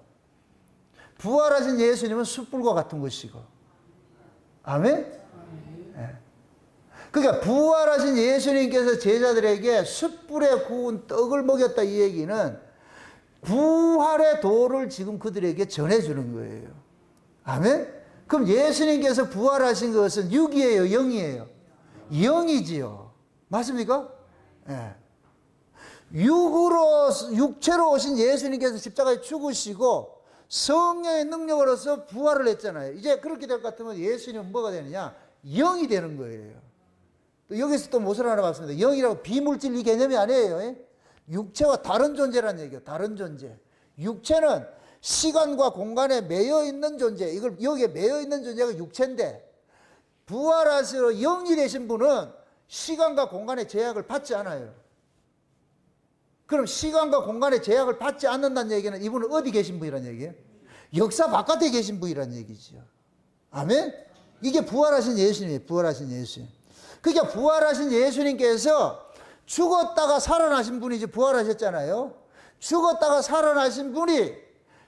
부활하신 예수님은 숯불과 같은 것이고. 아멘? 예. 그러니까 부활하신 예수님께서 제자들에게 숯불에 구운 떡을 먹였다 이 얘기는 부활의 도를 지금 그들에게 전해주는 거예요. 아멘? 그럼 예수님께서 부활하신 것은 육이에요, 영이에요? 영이지요. 맞습니까? 예. 육체로 오신 예수님께서 십자가에 죽으시고 성령의 능력으로서 부활을 했잖아요. 이제 그렇게 될 것 같으면 예수님은 뭐가 되느냐? 영이 되는 거예요. 또 여기서 또 무엇을 하나 봤습니다. 영이라고 비물질 이 개념이 아니에요. 예? 육체와 다른 존재라는 얘기예요. 다른 존재. 육체는 시간과 공간에 매여 있는 존재. 이걸 여기에 매여 있는 존재가 육체인데, 부활하셔서 영이 되신 분은 시간과 공간의 제약을 받지 않아요. 그럼 시간과 공간의 제약을 받지 않는다는 얘기는 이분은 어디 계신 분이라는 얘기예요? 역사 바깥에 계신 분이라는 얘기죠. 아멘? 이게 부활하신 예수님이에요. 부활하신 예수님. 그러니까 부활하신 예수님께서 죽었다가 살아나신 분이지, 부활하셨잖아요. 죽었다가 살아나신 분이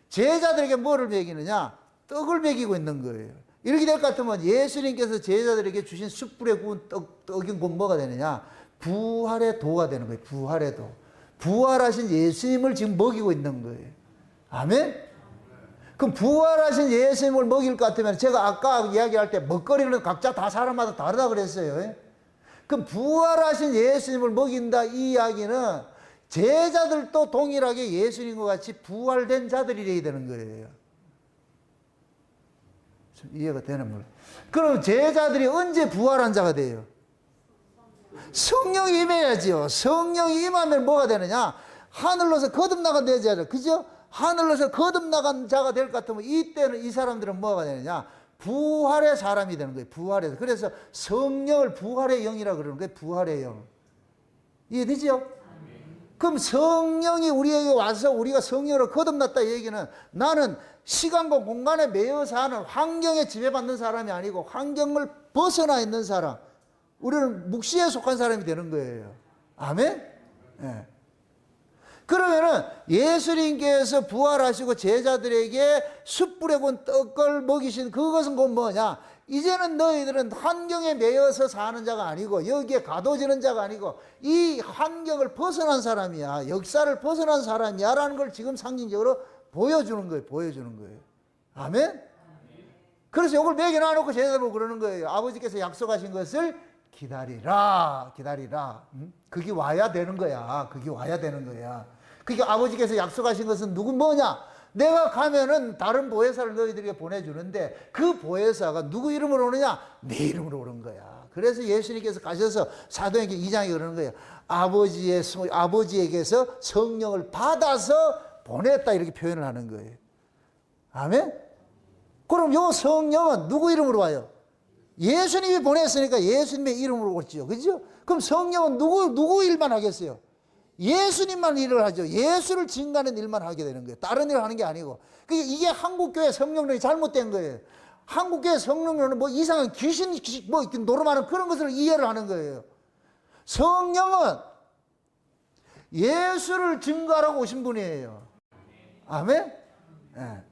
제자들에게 뭐를 먹이느냐? 떡을 먹이고 있는 거예요. 이렇게 될 것 같으면 예수님께서 제자들에게 주신 숯불에 구운 떡이 뭐가 되느냐? 부활의 도가 되는 거예요. 부활의 도. 부활하신 예수님을 지금 먹이고 있는 거예요. 아멘? 그럼 부활하신 예수님을 먹일 것 같으면, 제가 아까 이야기할 때 먹거리는 각자 다 사람마다 다르다 그랬어요. 그럼 부활하신 예수님을 먹인다 이 이야기는 제자들도 동일하게 예수님과 같이 부활된 자들이래야 되는 거예요. 이해가 되는 거예요. 그럼 제자들이 언제 부활한 자가 돼요? 성령이 임해야지요. 성령이 임하면 뭐가 되느냐? 하늘로서 거듭나간 자죠. 그죠? 하늘로서 거듭나간 자가 될 것 같으면 이때는 이 사람들은 뭐가 되느냐? 부활의 사람이 되는 거예요. 부활의. 그래서 성령을 부활의 영이라고 그러는 거예요. 부활의 영. 이해되죠? 그럼 성령이 우리에게 와서 우리가 성령으로 거듭났다 이 얘기는, 나는 시간과 공간에 매여 사는, 환경에 지배받는 사람이 아니고 환경을 벗어나 있는 사람, 우리는 묵시에 속한 사람이 되는 거예요. 아멘? 네. 그러면은 예수님께서 부활하시고 제자들에게 숯불에 구운 떡을 먹이신 그것은 곧 뭐냐? 이제는 너희들은 환경에 매여서 사는 자가 아니고, 여기에 가둬지는 자가 아니고, 이 환경을 벗어난 사람이야. 역사를 벗어난 사람이야. 라는 걸 지금 상징적으로 보여주는 거예요. 보여주는 거예요. 아멘? 그래서 이걸 먹여놔놓고 제자로 그러는 거예요. 아버지께서 약속하신 것을 기다리라. 기다리라. 그게 와야 되는 거야. 그게 와야 되는 거야. 그러니까 아버지께서 약속하신 것은 뭐냐? 내가 가면은 다른 보혜사를 너희들에게 보내주는데, 그 보혜사가 누구 이름으로 오느냐? 내 이름으로 오는 거야. 그래서 예수님께서 가셔서 사도행전 2장에 그러는 거예요. 아버지에게서 성령을 받아서 보냈다, 이렇게 표현을 하는 거예요. 아멘? 그럼 요 성령은 누구 이름으로 와요? 예수님이 보냈으니까 예수님의 이름으로 오죠. 그죠? 그럼 성령은 누구 일만 하겠어요? 예수님만 일을 하죠. 예수를 증거하는 일만 하게 되는 거예요. 다른 일을 하는 게 아니고. 그러니까 이게 한국교회 성령론이 잘못된 거예요. 한국교회 성령론은 뭐 이상한 귀신 뭐 노름하는 그런 것을 이해를 하는 거예요. 성령은 예수를 증거하라고 오신 분이에요. 아멘? 네.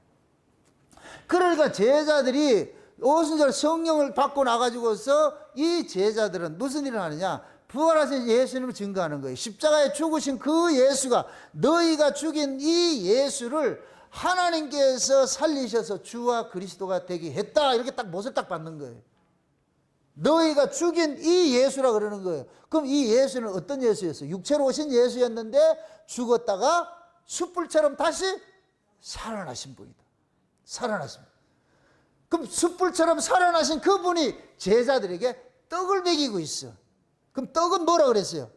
그러니까 제자들이 오순절 성령을 받고 나가지고서 이 제자들은 무슨 일을 하느냐? 부활하신 예수님을 증거하는 거예요. 십자가에 죽으신 그 예수가, 너희가 죽인 이 예수를 하나님께서 살리셔서 주와 그리스도가 되게 했다. 이렇게 딱 못을 딱 받는 거예요. 너희가 죽인 이 예수라 그러는 거예요. 그럼 이 예수는 어떤 예수였어요? 육체로 오신 예수였는데 죽었다가 숯불처럼 다시 살아나신 분이다. 살아나신 분. 그럼 숯불처럼 살아나신 그분이 제자들에게 떡을 먹이고 있어. 그럼 떡은 뭐라 그랬어요?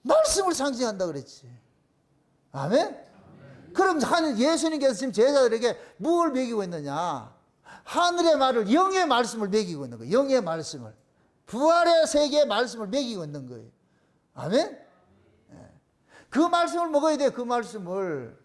말씀을 상징한다 그랬지. 아멘? 그럼 예수님께서 지금 제자들에게 뭘 먹이고 있느냐? 하늘의 말을, 영의 말씀을 먹이고 있는 거예요. 영의 말씀을. 부활의 세계의 말씀을 먹이고 있는 거예요. 아멘? 그 말씀을 먹어야 돼요. 그 말씀을.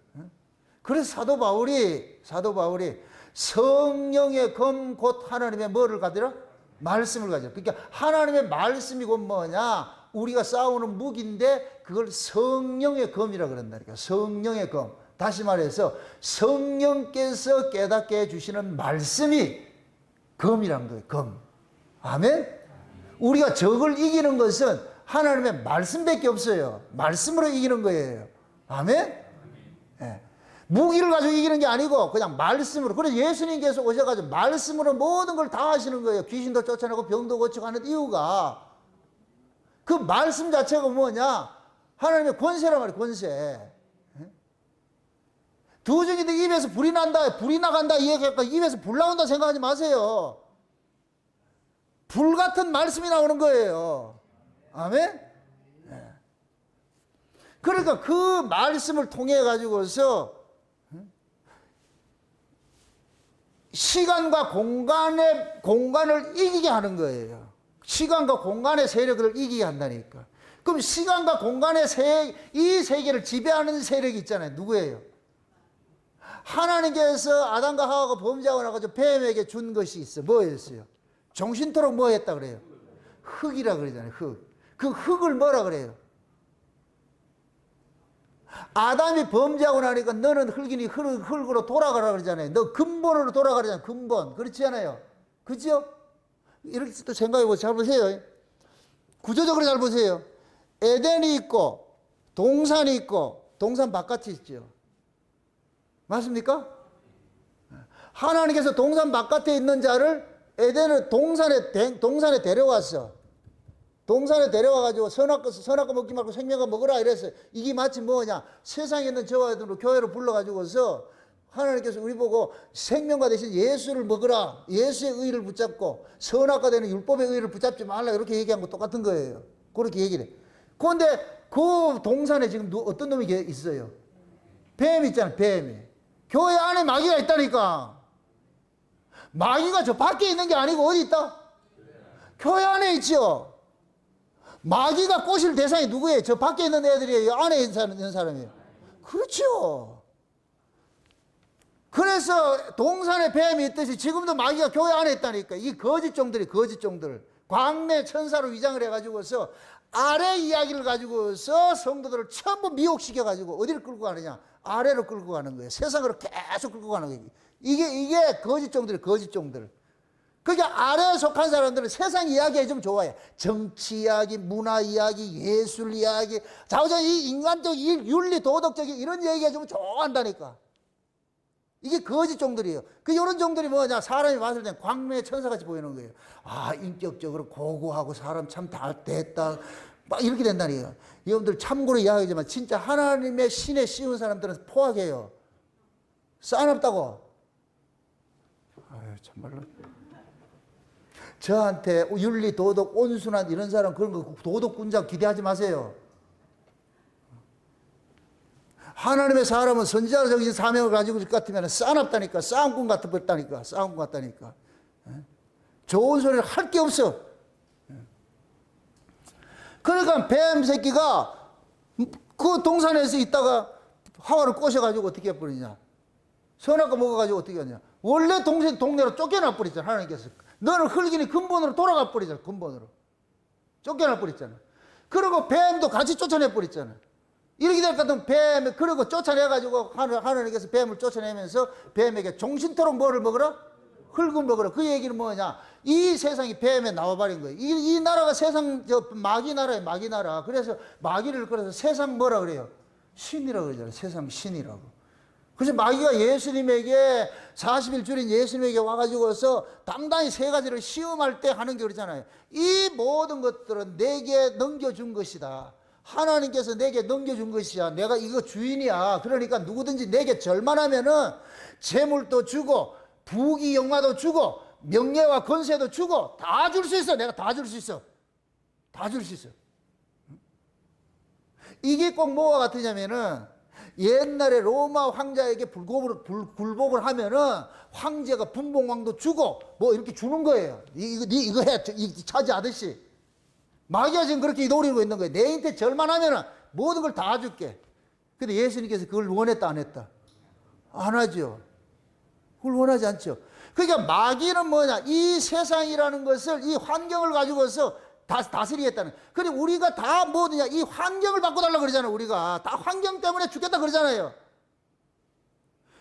그래서 사도 바울이 성령의 검 곧 하나님의 뭐를 가지라? 말씀을 가지라. 그러니까 하나님의 말씀이 곧 뭐냐? 우리가 싸우는 무기인데 그걸 성령의 검이라 그런다니까. 성령의 검. 다시 말해서 성령께서 깨닫게 해주시는 말씀이 검이란 거예요. 검. 아멘? 우리가 적을 이기는 것은 하나님의 말씀밖에 없어요. 말씀으로 이기는 거예요. 아멘? 네. 무기를 가지고 이기는 게 아니고 그냥 말씀으로. 그래서 예수님께서 오셔가지고 말씀으로 모든 걸 다 하시는 거예요. 귀신도 쫓아내고 병도 고치고 하는 이유가 그 말씀 자체가 뭐냐? 하나님의 권세란 말이에요. 권세. 두 중인데 입에서 불이 난다, 불이 나간다, 이야기할까? 입에서 불 나온다 생각하지 마세요. 불 같은 말씀이 나오는 거예요. 아멘? 네. 그러니까 그 말씀을 통해 가지고서 시간과 공간을 이기게 하는 거예요. 시간과 공간의 세력을 이기게 한다니까. 그럼 시간과 공간의 이 세계를 지배하는 세력이 있잖아요. 누구예요? 하나님께서 아담과 하와가 범죄하고 나가지고 뱀에게 준 것이 있어. 뭐였어요? 정신토록 뭐 했다 그래요? 흙이라 그러잖아요. 흙. 그 흙을 뭐라 그래요? 아담이 범죄하고 나니까 너는 흙이니 흙으로 돌아가라 그러잖아요. 너 근본으로 돌아가라잖아요. 근본. 그렇지 않아요? 그죠? 이렇게 또 생각해 보세요. 잘 보세요. 구조적으로 잘 보세요. 에덴이 있고 동산이 있고 동산 바깥이 있죠. 맞습니까? 하나님께서 동산 바깥에 있는 자를 에덴을 동산에 데려왔어. 동산에 데려와가지고 선악과 먹지 말고 생명과 먹으라 이랬어요. 이게 마치 뭐냐? 세상에 있는 저와 여러분을 교회로 불러가지고서 하나님께서 우리 보고 생명과 대신 예수를 먹으라. 예수의 의를 붙잡고 선악과 되는 율법의 의를 붙잡지 말라. 이렇게 얘기한 거 똑같은 거예요. 그렇게 얘기를 해. 그런데 그 동산에 지금 어떤 놈이 있어요? 뱀 있잖아요. 뱀이. 교회 안에 마귀가 있다니까. 마귀가 저 밖에 있는 게 아니고 어디 있다? 교회 안에 있죠. 마귀가 꼬실 대상이 누구예요? 저 밖에 있는 애들이에요? 안에 있는 사람이에요? 그렇죠. 그래서 동산에 뱀이 있듯이 지금도 마귀가 교회 안에 있다니까. 이 거짓종들이 거짓종들. 광내 천사로 위장을 해가지고서 아래 이야기를 가지고서 성도들을 전부 미혹시켜가지고 어디를 끌고 가느냐? 아래로 끌고 가는 거예요. 세상으로 계속 끌고 가는 거예요. 이게 거짓종들이에요. 거짓종들. 그러니까 아래에 속한 사람들은 세상 이야기에 좀 좋아해. 정치 이야기, 문화 이야기, 예술 이야기, 자우전 이 인간적, 윤리, 도덕적인 이런 얘기에 좀 좋아한다니까. 이게 거짓종들이에요. 이런 종들이 뭐냐? 사람이 봤을 땐 광명의 천사같이 보이는 거예요. 아, 인격적으로 고고하고 사람 참 다 됐다. 막 이렇게 된다니까요. 여러분들 참고로 이야기하지만 진짜 하나님의 신에 씌운 사람들은 포악해요. 싸납다고. 아유, 참말로. 저한테 윤리, 도덕, 온순한 이런 사람 그런 거 도덕군장 기대하지 마세요. 하나님의 사람은 선지자적인 사명을 가지고 있을 것 같으면 싸납다니까. 싸움꾼 같다니까. 싸움꾼 같다니까. 좋은 소리를 할 게 없어. 그러니까 뱀 새끼가 그 동산에서 있다가 하와를 꼬셔가지고 어떻게 해버리냐. 선악과 먹어가지고 어떻게 하냐. 원래 동네로 쫓겨나 버리잖아. 하나님께서. 너는 흙이니 근본으로 돌아가 버리잖아. 근본으로. 쫓겨나 버렸잖아. 그리고 뱀도 같이 쫓아내 버렸잖아. 이렇게 될 것 같으면 뱀, 그리고 쫓아내가지고 하나님께서 뱀을 쫓아내면서 뱀에게 종신토록 뭐를 먹으라? 흙을 먹으라. 그 얘기는 뭐냐? 이 세상이 뱀에 나와버린 거예요. 이 나라가 세상, 마귀 나라예요, 마귀 나라. 그래서 마귀를 그래서 세상 뭐라 그래요? 신이라고 그러잖아요. 세상 신이라고. 그래서 마귀가 예수님에게 40일 줄인 예수님에게 와가지고서 당당히 세 가지를 시험할 때 하는 게 그러잖아요. 이 모든 것들은 내게 넘겨준 것이다. 하나님께서 내게 넘겨준 것이야. 내가 이거 주인이야. 그러니까 누구든지 내게 절만하면은 재물도 주고 부귀 영화도 주고 명예와 권세도 주고 다 줄 수 있어. 내가 다 줄 수 있어. 다 줄 수 있어. 이게 꼭 뭐와 같으냐면은 옛날에 로마 황자에게 굴복을 하면은 황제가 분봉왕도 주고 뭐 이렇게 주는 거예요. 이거 해. 차지하듯이. 마귀가 지금 그렇게 노리고 있는 거예요. 내한테 절만하면은 모든 걸 다 줄게. 근데 예수님께서 그걸 원했다, 안 했다? 안 하죠. 그걸 원하지 않죠. 그러니까 마귀는 뭐냐? 이 세상이라는 것을, 이 환경을 가지고서 다스리겠다는. 그리고 우리가 다 뭐냐? 이 환경을 바꿔달라고 그러잖아요. 우리가 다 환경 때문에 죽겠다 그러잖아요.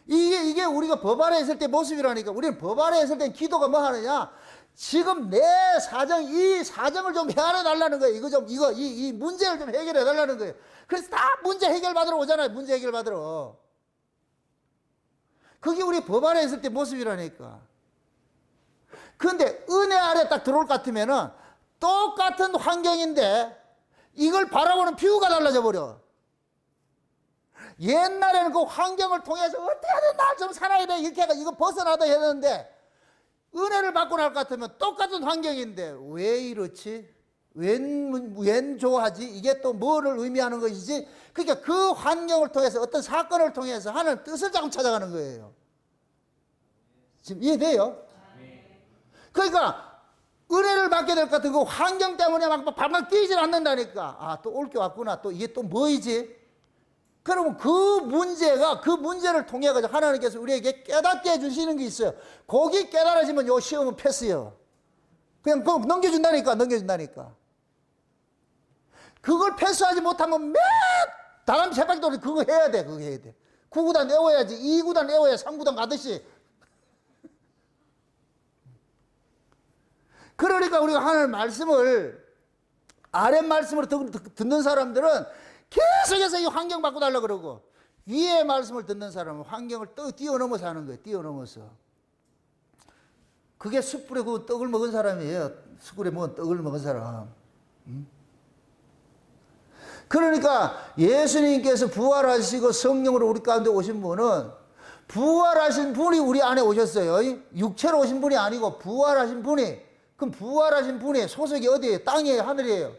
이게 우리가 법 아래 있을 때 모습이라니까. 우리는 법 아래 있을 때 기도가 뭐 하느냐? 지금 내 사정, 이 사정을 좀 헤아려 달라는 거예요. 이 문제를 좀 해결해 달라는 거예요. 그래서 다 문제 해결 받으러 오잖아요. 문제 해결 받으러. 그게 우리 법 아래 있을 때 모습이라니까. 그런데 은혜 아래 딱 들어올 것 같으면은 똑같은 환경인데 이걸 바라보는 뷰가 달라져 버려. 옛날에는 그 환경을 통해서 어떻게든 나 좀 살아야 돼. 이렇게 해가 이거 벗어나다 해야 되는데 은혜를 받고 날 것 같으면 똑같은 환경인데 왜 이렇지? 웬 좋아하지? 이게 또 뭐를 의미하는 것이지? 그러니까 그 환경을 통해서 어떤 사건을 통해서 하나님 뜻을 자꾸 찾아가는 거예요. 지금 이해돼요? 그러니까 은혜를 받게 될 것 같은 그 환경 때문에 막 발막 뛰질 않는다니까. 아, 또 올 게 왔구나. 또 이게 또 뭐이지? 그러면 그 문제를 통해 가지고 하나님께서 우리에게 깨닫게 해주시는 게 있어요. 거기 깨달아지면 요 시험은 패스요. 그냥 넘겨준다니까. 그걸 패스하지 못하면 다음 세바퀴 그거 해야 돼. 9구단 외워야지. 2구단 외워야 3구단 가듯이. 그러니까 우리가 하나님 말씀을, 아랫 말씀으로 듣는 사람들은 계속해서 이 환경 바꿔달라고 그러고, 위의 말씀을 듣는 사람은 환경을 뛰어넘어서 하는 거예요. 뛰어넘어서. 그게 숯불에 구운 떡을 먹은 사람이에요. 숯불에 구운 떡을 먹은 사람. 그러니까 예수님께서 부활하시고 성령으로 우리 가운데 오신 분은, 부활하신 분이 우리 안에 오셨어요. 육체로 오신 분이 아니고 부활하신 분이. 그럼 부활하신 분의 소속이 어디예요? 땅이에요? 하늘이에요?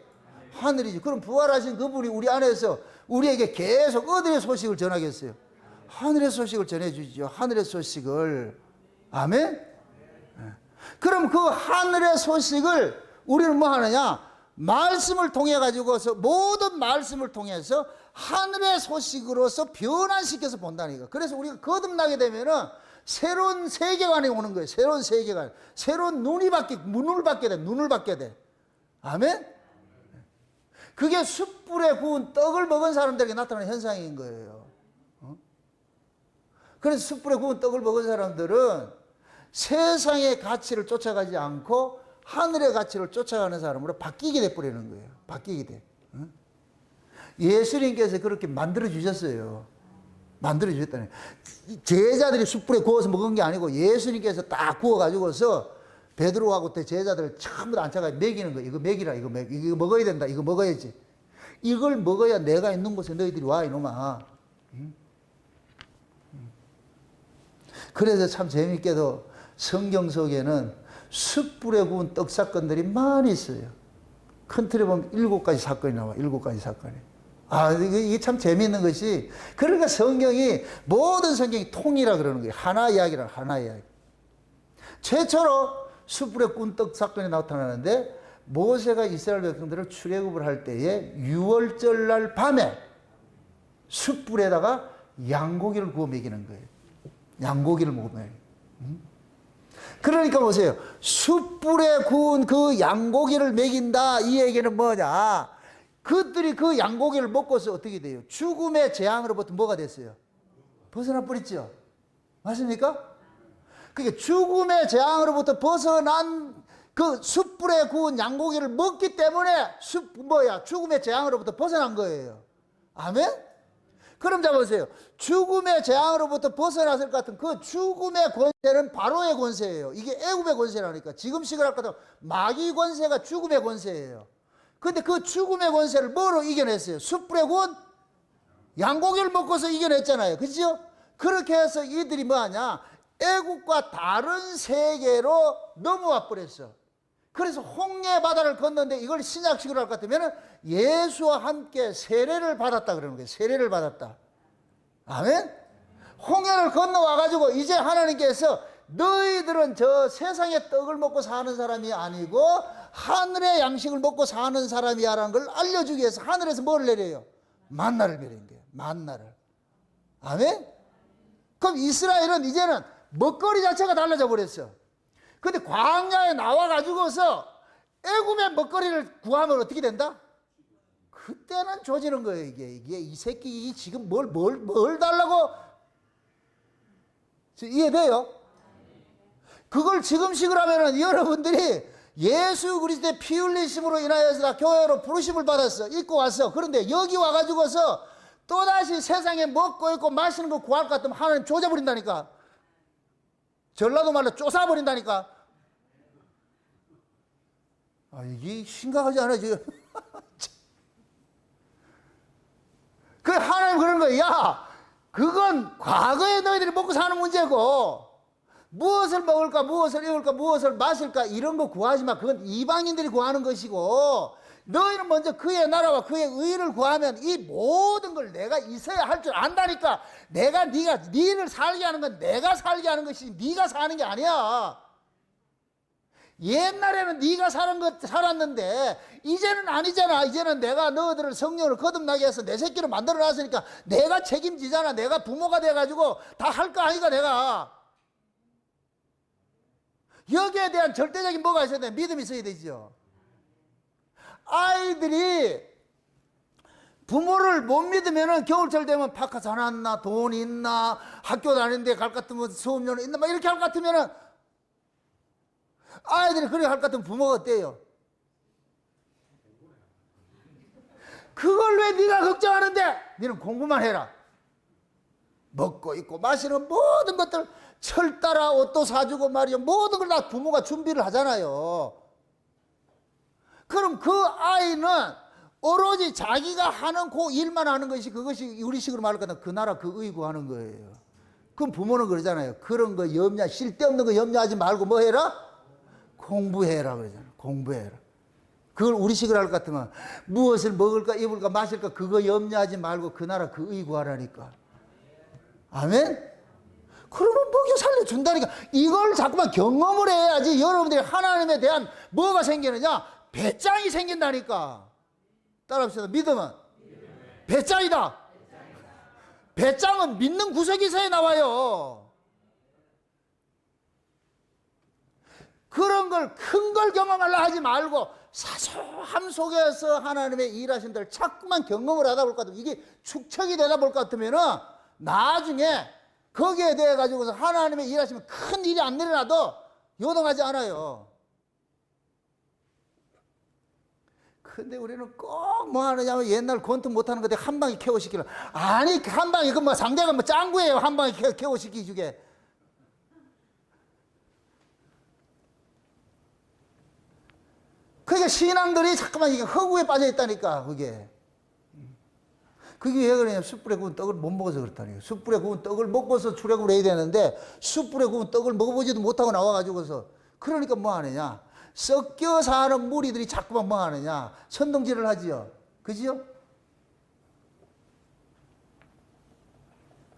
하늘이지. 그럼 부활하신 그분이 우리 안에서 우리에게 계속 어디의 소식을 전하겠어요? 하늘의 소식을 전해주죠. 하늘의 소식을. 아멘? 그럼 그 하늘의 소식을 우리는 뭐 하느냐? 말씀을 통해 가지고서, 모든 말씀을 통해서 하늘의 소식으로서 변환시켜서 본다니까. 그래서 우리가 거듭나게 되면은 새로운 세계관이 오는 거예요. 새로운 세계관. 새로운 눈을 받게 돼. 아멘? 그게 숯불에 구운 떡을 먹은 사람들에게 나타나는 현상인 거예요. 그래서 숯불에 구운 떡을 먹은 사람들은 세상의 가치를 쫓아가지 않고 하늘의 가치를 쫓아가는 사람으로 바뀌게 돼버리는 거예요. 바뀌게 돼. 예수님께서 그렇게 만들어 주셨어요. 만들어 주셨다네. 제자들이 숯불에 구워서 먹은 게 아니고 예수님께서 딱 구워가지고서 베드로하고 제자들을 전부 다 앉혀가 먹이는 거예요. 이거 먹이라, 이거 먹어야 된다. 이거 먹어야지. 이걸 먹어야 내가 있는 곳에 너희들이 와, 이놈아. 그래서 참 재밌게도 성경 속에는 숯불에 구운 떡 사건들이 많이 있어요. 큰 틀에 보면 7가지 사건이 나와. 7가지 사건이. 아, 이게 참 재미있는 것이, 그러니까 모든 성경이 통이라 그러는 거예요. 하나 이야기. 최초로 숯불에 구운 떡 사건이 나타나는데, 모세가 이스라엘 백성들을 출애굽을 할 때에 6월절 날 밤에 숯불에다가 양고기를 구워 먹이는 거예요. 양고기를 먹으면. 그러니까 보세요. 숯불에 구운 그 양고기를 먹인다. 이 얘기는 뭐냐? 그들이 그 양고기를 먹고서 어떻게 돼요? 죽음의 재앙으로부터 뭐가 됐어요? 벗어나 버렸죠. 맞습니까? 그게 죽음의 재앙으로부터 벗어난 그 숯불에 구운 양고기를 먹기 때문에 죽음의 재앙으로부터 벗어난 거예요. 아멘? 그럼 잡아보세요. 죽음의 재앙으로부터 벗어났을 것 같은 그 죽음의 권세는 바로의 권세예요. 이게 애굽의 권세라니까. 지금 시그랄 것 같은 마귀 권세가 죽음의 권세예요. 근데 그 죽음의 권세를 뭐로 이겨냈어요? 숯불에 구운 양고기를 먹고서 이겨냈잖아요. 그죠? 그렇게 해서 이들이 뭐하냐? 애국과 다른 세계로 넘어와 버렸어. 그래서 홍해 바다를 건너는데 이걸 신약식으로 할 것 같으면 예수와 함께 세례를 받았다 그러는 거예요. 세례를 받았다. 아멘? 홍해를 건너와가지고 이제 하나님께서 너희들은 저 세상의 떡을 먹고 사는 사람이 아니고 하늘의 양식을 먹고 사는 사람이야라는 걸 알려주기 위해서 하늘에서 뭘 내려요? 만나를 내린 거예요. 만나를. 아멘? 그럼 이스라엘은 이제는 먹거리 자체가 달라져 버렸어. 근데 광야에 나와가지고서 애굽의 먹거리를 구하면 어떻게 된다? 그때는 조지는 거예요. 이게 이 새끼 지금 뭘 달라고? 이해돼요? 그걸 지금식으로 하면은 여러분들이 예수 그리스도의 피 흘리심으로 인하여서 다 교회로 부르심을 받았어. 입고 왔어. 그런데 여기 와가지고서 또다시 세상에 먹고 있고 마시는 거 구할 것 같으면 하나님 조져버린다니까. 전라도 말로 쪼사버린다니까. 이게 심각하지 않아 지금? 그 하나님 그런 거야. 야, 그건 과거에 너희들이 먹고 사는 문제고 무엇을 먹을까, 무엇을 입을까, 무엇을 마실까 이런 거 구하지 마. 그건 이방인들이 구하는 것이고 너희는 먼저 그의 나라와 그의 의를 구하면 이 모든 걸 내가 있어야 할 줄 안다니까. 니를 살게 하는 건 내가 살게 하는 것이지 네가 사는 게 아니야. 옛날에는 네가 살았는데 이제는 아니잖아. 이제는 내가 너희들을 성령을 거듭나게 해서 내 새끼를 만들어 놨으니까 내가 책임지잖아. 내가 부모가 돼가지고 다 할 거 아니까 내가. 여기에 대한 절대적인 뭐가 있어야 돼? 믿음이 있어야 되죠. 아이들이 부모를 못 믿으면은 겨울철 되면 바카 사놨나, 돈 있나, 학교 다니는데 갈 것 같으면 수업료는 있나, 막 이렇게 할 것 같으면은 아이들이 그렇게 할 것 같으면 부모가 어때요? 그걸 왜 네가 걱정하는데? 너는 공부만 해라. 먹고 입고 마시는 모든 것들 철 따라 옷도 사주고 말이요. 모든 걸 다 부모가 준비를 하잖아요. 그럼 그 아이는 오로지 자기가 하는 그 일만 하는 것이 그것이 우리식으로 말할 거는 그 나라 그 의구하는 거예요. 그럼 부모는 그러잖아요. 그런 거 쓸데없는 거 염려하지 말고 뭐 해라? 공부해라 그러잖아요. 공부해라. 그걸 우리식으로 할 것 같으면 무엇을 먹을까 입을까 마실까 그거 염려하지 말고 그 나라 그 의구하라니까. 아멘? 그러면 먹여 살려준다니까. 이걸 자꾸만 경험을 해야지 여러분들이 하나님에 대한 뭐가 생기느냐? 배짱이 생긴다니까. 따라합시다. 믿음은 배짱이다. 배짱은 믿는 구석에서에 나와요. 그런 걸 큰 걸 경험하려 하지 말고 사소함 속에서 하나님의 일하신들 자꾸만 경험을 하다 볼 것 같으면 이게 축적이 되다 볼 것 같으면은 나중에 거기에 대해 가지고서 하나님의 일하시면 큰 일이 안 일어나도 요동하지 않아요. 근데 우리는 꼭 뭐 하느냐면 옛날 권투 못하는 것들 한 방에 KO 시키려. 아니 한 방에 그 뭐 상대가 뭐 짱구예요. 한 방에 KO 시키주게. 그러니까 신앙들이 자꾸만 이게 허구에 빠져 있다니까 그게. 그게 왜 그러냐면 숯불에 구운 떡을 못 먹어서 그렇다니까. 숯불에 구운 떡을 먹고서 출애굽을 해야 되는데 숯불에 구운 떡을 먹어보지도 못하고 나와가지고서 그러니까 뭐 하느냐. 섞여 사는 무리들이 자꾸만 뭐 하느냐. 선동질을 하지요. 그지요?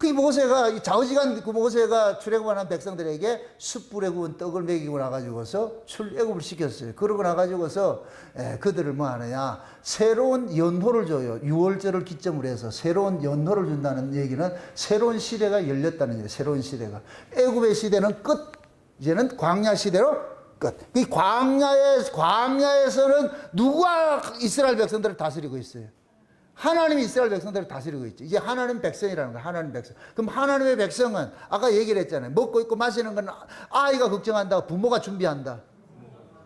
그 모세가, 이 좌우지간 그 모세가 출애굽한 백성들에게 숯불에 구운 떡을 먹이고 나가지고서 출애굽을 시켰어요. 그러고 나가지고서 그들을 뭐 하느냐, 새로운 연호를 줘요. 유월절을 기점으로 해서 새로운 연호를 준다는 얘기는 새로운 시대가 열렸다는 얘기예요. 새로운 시대가. 애굽의 시대는 끝. 이제는 광야 시대로 끝. 이 광야에서는 누가 이스라엘 백성들을 다스리고 있어요? 하나님이 이스라엘 백성들을 다스리고 있죠. 이제 하나님 백성이라는 거예요. 하나님 백성. 그럼 하나님의 백성은 아까 얘기를 했잖아요. 먹고 있고 마시는 건 아이가 걱정한다. 부모가 준비한다.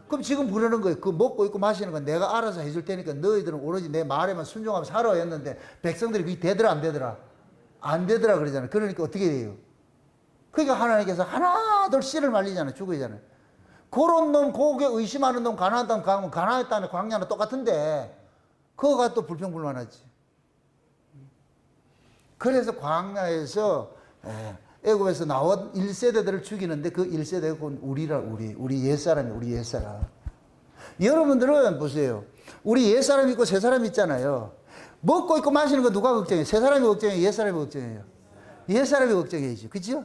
그럼 지금 그러는 거예요. 그 먹고 있고 마시는 건 내가 알아서 해줄 테니까 너희들은 오로지 내 말에만 순종하면 살아 했는데 백성들이 그게 되더라 안 되더라? 안 되더라 그러잖아요. 그러니까 어떻게 돼요? 그러니까 하나님께서 하나둘 씨를 말리잖아요. 죽이잖아요. 그런 놈, 그게 의심하는 놈, 가나안 땅 가면 가나안 땅의 광야는 똑같은데 그거가 또 불평불만하지. 그래서 광야에서 애굽에서 나온 1세대들을 죽이는데 그 1세대가 우리 옛사람이 우리 옛사람. 여러분들은 보세요. 우리 옛사람 있고 새사람 있잖아요. 먹고 있고 마시는 거 누가 걱정해요? 새사람이 걱정해요? 옛사람이 걱정해요? 옛사람이 걱정해야지. 그죠?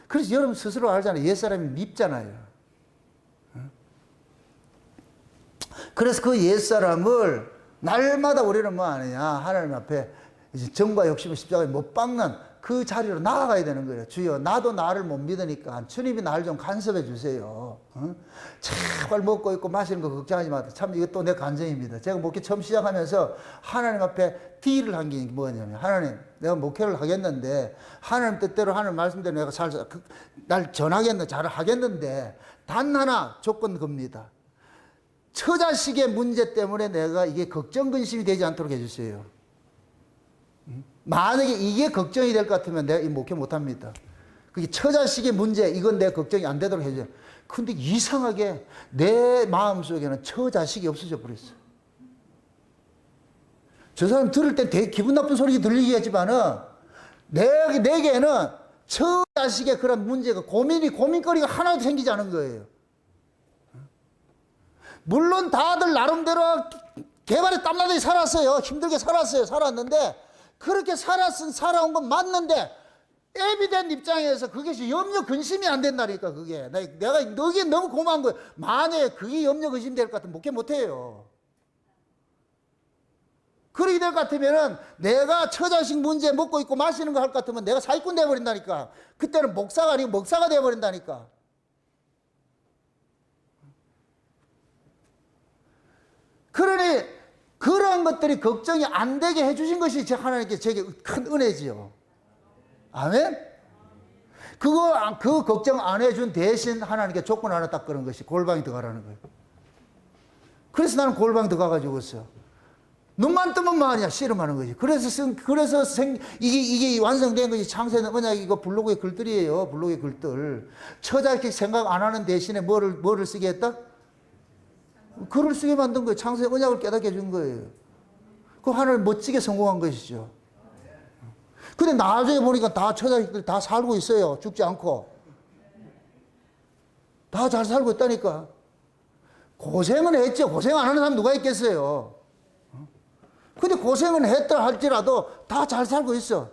그래서 여러분 스스로 알잖아요. 옛사람이 밉잖아요. 그래서 그 옛사람을 날마다 우리는 뭐 하느냐. 하나님 앞에 이제 정과 욕심을 십자가에 못 박는 그 자리로 나아가야 되는 거예요. 주여, 나도 나를 못 믿으니까 주님이 나를 좀 간섭해 주세요. 제발 먹고 있고 마시는 거 걱정하지 마. 참 이것도 내 간증입니다. 제가 목회 처음 시작하면서 하나님 앞에 딜을 한 게 뭐냐면, 하나님, 내가 목회를 하겠는데 하나님 뜻대로 하나님 말씀대로 내가 날 전하겠는데 잘 하겠는데 단 하나 조건 겁니다. 처자식의 문제 때문에 내가 이게 걱정 근심이 되지 않도록 해주세요. 만약에 이게 걱정이 될 것 같으면 내가 이 목회 못합니다. 그게 처자식의 문제, 이건 내 걱정이 안 되도록 해줘요. 근데 이상하게 내 마음속에는 처자식이 없어져 버렸어. 저 사람 들을 때 되게 기분 나쁜 소리 들리겠지만은 내게는 처자식의 그런 문제가 고민거리가 하나도 생기지 않은 거예요. 물론 다들 나름대로 개발에 땀나듯이 살았어요. 힘들게 살았는데 그렇게 살아온 건 맞는데 에비덴 입장에서 그것이 염려 근심이 안 된다니까. 그게 내가 너게 너무 고마운 거예요. 만약에 그게 염려 근심 될 것 같으면 목회 못해요. 그렇게 될 것 같으면은 내가 처자식 문제 먹고 있고 마시는 거 할 것 같으면 내가 사기꾼 되어버린다니까. 그때는 목사가 아니고 먹사가 되어버린다니까. 그러니 그런 것들이 걱정이 안 되게 해주신 것이 하나님께 제게 큰 은혜지요. 아멘? 그 걱정 안 해준 대신 하나님께 조건 하나 딱 그런 것이 골방에 들어가라는 거예요. 그래서 나는 골방에 들어가가지고서 눈만 뜨면 뭐하냐? 씨름하는 거지. 이게 완성된 것이 창세는 언약 이거 블로그의 글들이에요. 블로그의 글들. 처자식 생각 안 하는 대신에 뭐를 쓰게 했다? 글을 쓰게 만든 거예요. 창세의 언약을 깨닫게 해준 거예요. 그 하나님 멋지게 성공한 것이죠. 근데 나중에 보니까 다 처자식들이 다 살고 있어요. 죽지 않고. 다 잘 살고 있다니까. 고생은 했죠. 고생 안 하는 사람 누가 있겠어요. 근데 고생은 했다 할지라도 다 잘 살고 있어.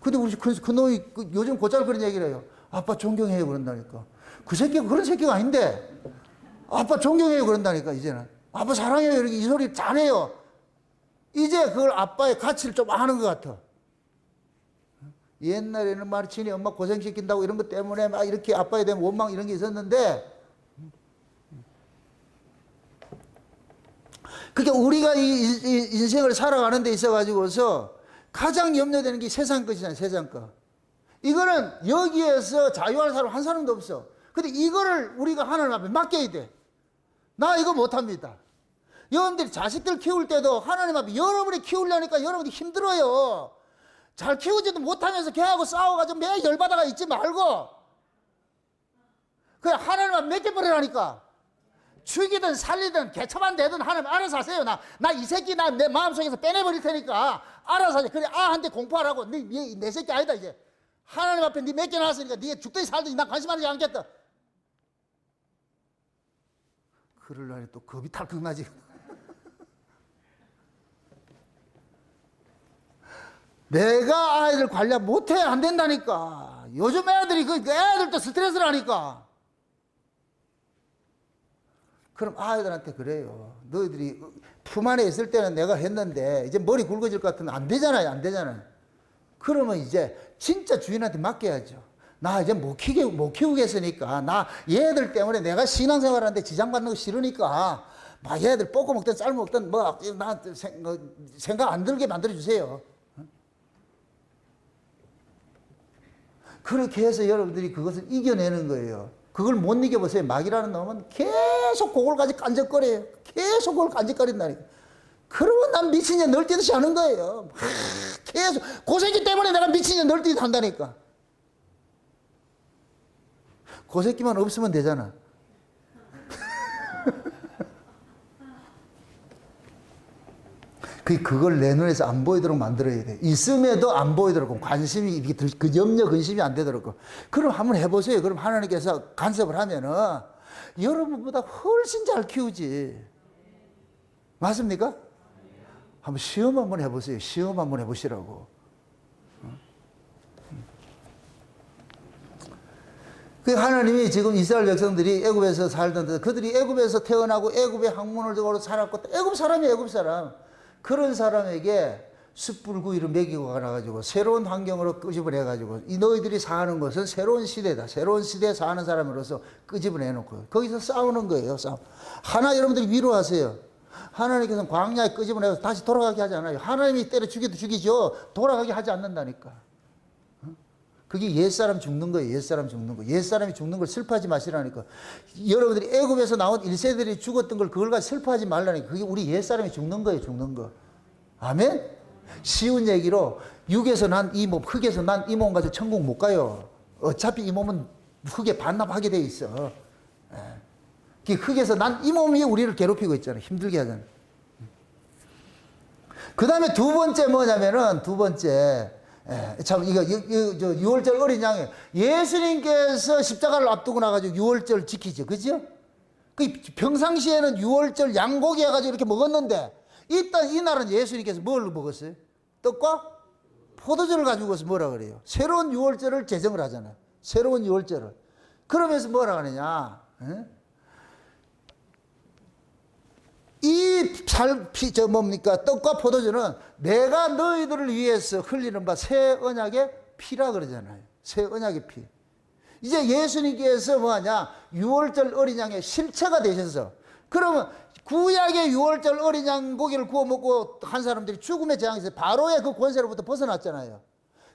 근데 그 놈이 요즘 곧잘 그런 얘기를 해요. 아빠 존경해요 그런다니까. 그 새끼가 그런 새끼가 아닌데 아빠 존경해요 그런다니까. 이제는 아빠 사랑해요 이렇게 이 소리 잘해요. 이제 그걸 아빠의 가치를 좀 아는 것 같아. 옛날에는 말친이 엄마 고생시킨다고 이런 것 때문에 막 이렇게 아빠에 대한 원망 이런 게 있었는데, 그러니까 우리가 이 인생을 살아가는 데 있어가지고서 가장 염려되는 게 세상 것이잖아요. 세상 것. 이거는 여기에서 자유할 사람 한 사람도 없어. 근데 이거를 우리가 하나님 앞에 맡겨야 돼. 나 이거 못합니다. 여러분들이 자식들 키울 때도 하나님 앞에 여러분이 키우려니까 여러분이 힘들어요. 잘 키우지도 못하면서 걔하고 싸워가지고 매 열받아가 있지 말고 그냥 하나님 앞에 맡겨버리라니까. 죽이든 살리든 개처만 되든 하나님 알아서 하세요. 나 이 새끼 내 마음속에서 빼내버릴 테니까 알아서 하세요. 그래 한테 공포하라고. 내 새끼 아니다 이제. 하나님 앞에 네 맡겨놨으니까 네가 죽든지 살든지 나 관심하지 않겠다. 그러려니 또 겁이 탈컥 나지. 내가 아이들 관리 못해 안 된다니까. 요즘 애들이 그 애들도 스트레스를 하니까. 그럼 아이들한테 그래요. 너희들이 품 안에 있을 때는 내가 했는데 이제 머리 굵어질 것 같으면 안 되잖아요. 안 되잖아요. 그러면 이제 진짜 주인한테 맡겨야죠. 나 이제 못 키우겠으니까. 나 얘들 때문에 내가 신앙생활하는데 지장받는 거 싫으니까. 막 얘들 볶아 먹든 삶아 먹든 뭐 나한테 생각 안 들게 만들어주세요. 그렇게 해서 여러분들이 그것을 이겨내는 거예요. 그걸 못 이겨보세요. 마귀라는 놈은 계속 그걸 가지고 깐적거려요. 계속 그걸 깐적거린다니까. 그러면 난 미친년 널뛰듯이 하는 거예요. 계속 그 새끼 때문에 내가 미친년 널뛰듯이 한다니까. 그 새끼만 없으면 되잖아. 그걸 내 눈에서 안 보이도록 만들어야 돼. 있음에도 안 보이도록, 관심이, 그 염려, 근심이 안 되도록. 그럼 한번 해보세요. 그럼 하나님께서 간섭을 하면은 여러분보다 훨씬 잘 키우지. 맞습니까? 한번 시험 한번 해보세요. 시험 한번 해보시라고. 그 하나님이 지금 이스라엘 백성들이 애굽에서 살던, 그들이 애굽에서 태어나고 애굽의 학문을 적으로 살았고, 애굽 사람이에요, 애굽 사람. 그런 사람에게 숯불 구이를 먹이고 가가지고 새로운 환경으로 끄집어내가지고 이 너희들이 사는 것은 새로운 시대다. 새로운 시대에 사는 사람으로서 끄집어내놓고 거기서 싸우는 거예요. 싸움. 하나 여러분들이 위로하세요. 하나님께서는 광야에 끄집어내서 다시 돌아가게 하지 않아요. 하나님이 때려 죽여도 죽이죠. 돌아가게 하지 않는다니까. 그게 옛사람 죽는 거예요. 옛사람 죽는 거. 옛사람이 죽는 걸 슬퍼하지 마시라니까. 여러분들이 애굽에서 나온 1세들이 죽었던 걸 그걸 가지고 슬퍼하지 말라니까. 그게 우리 옛사람이 죽는 거예요. 죽는 거. 아멘? 쉬운 얘기로 육에서 난 이 몸, 흙에서 난 이 몸 가지고 천국 못 가요. 어차피 이 몸은 흙에 반납하게 돼 있어. 그 흙에서 난 이 몸이 우리를 괴롭히고 있잖아요. 힘들게 하잖아요. 그 다음에 두 번째 뭐냐면은 두 번째 참, 이거, 6월절 어린 양이에요. 예수님께서 십자가를 앞두고 나가지고 6월절 지키죠. 그죠? 그 평상시에는 6월절 양고기 해가지고 이렇게 먹었는데, 이 날은 예수님께서 뭘 먹었어요? 떡과 포도주를 가지고 와서 뭐라 그래요? 새로운 6월절을 제정을 하잖아요. 새로운 6월절을. 그러면서 뭐라 하느냐? 뭡니까? 떡과 포도주는 내가 너희들을 위해서 흘리는 바 새 언약의 피라 그러잖아요. 새 언약의 피. 이제 예수님께서 뭐하냐? 6월절 어린 양의 실체가 되셔서, 그러면 구약의 6월절 어린 양 고기를 구워 먹고 한 사람들이 죽음의 재앙에서 바로의 그 권세로부터 벗어났잖아요.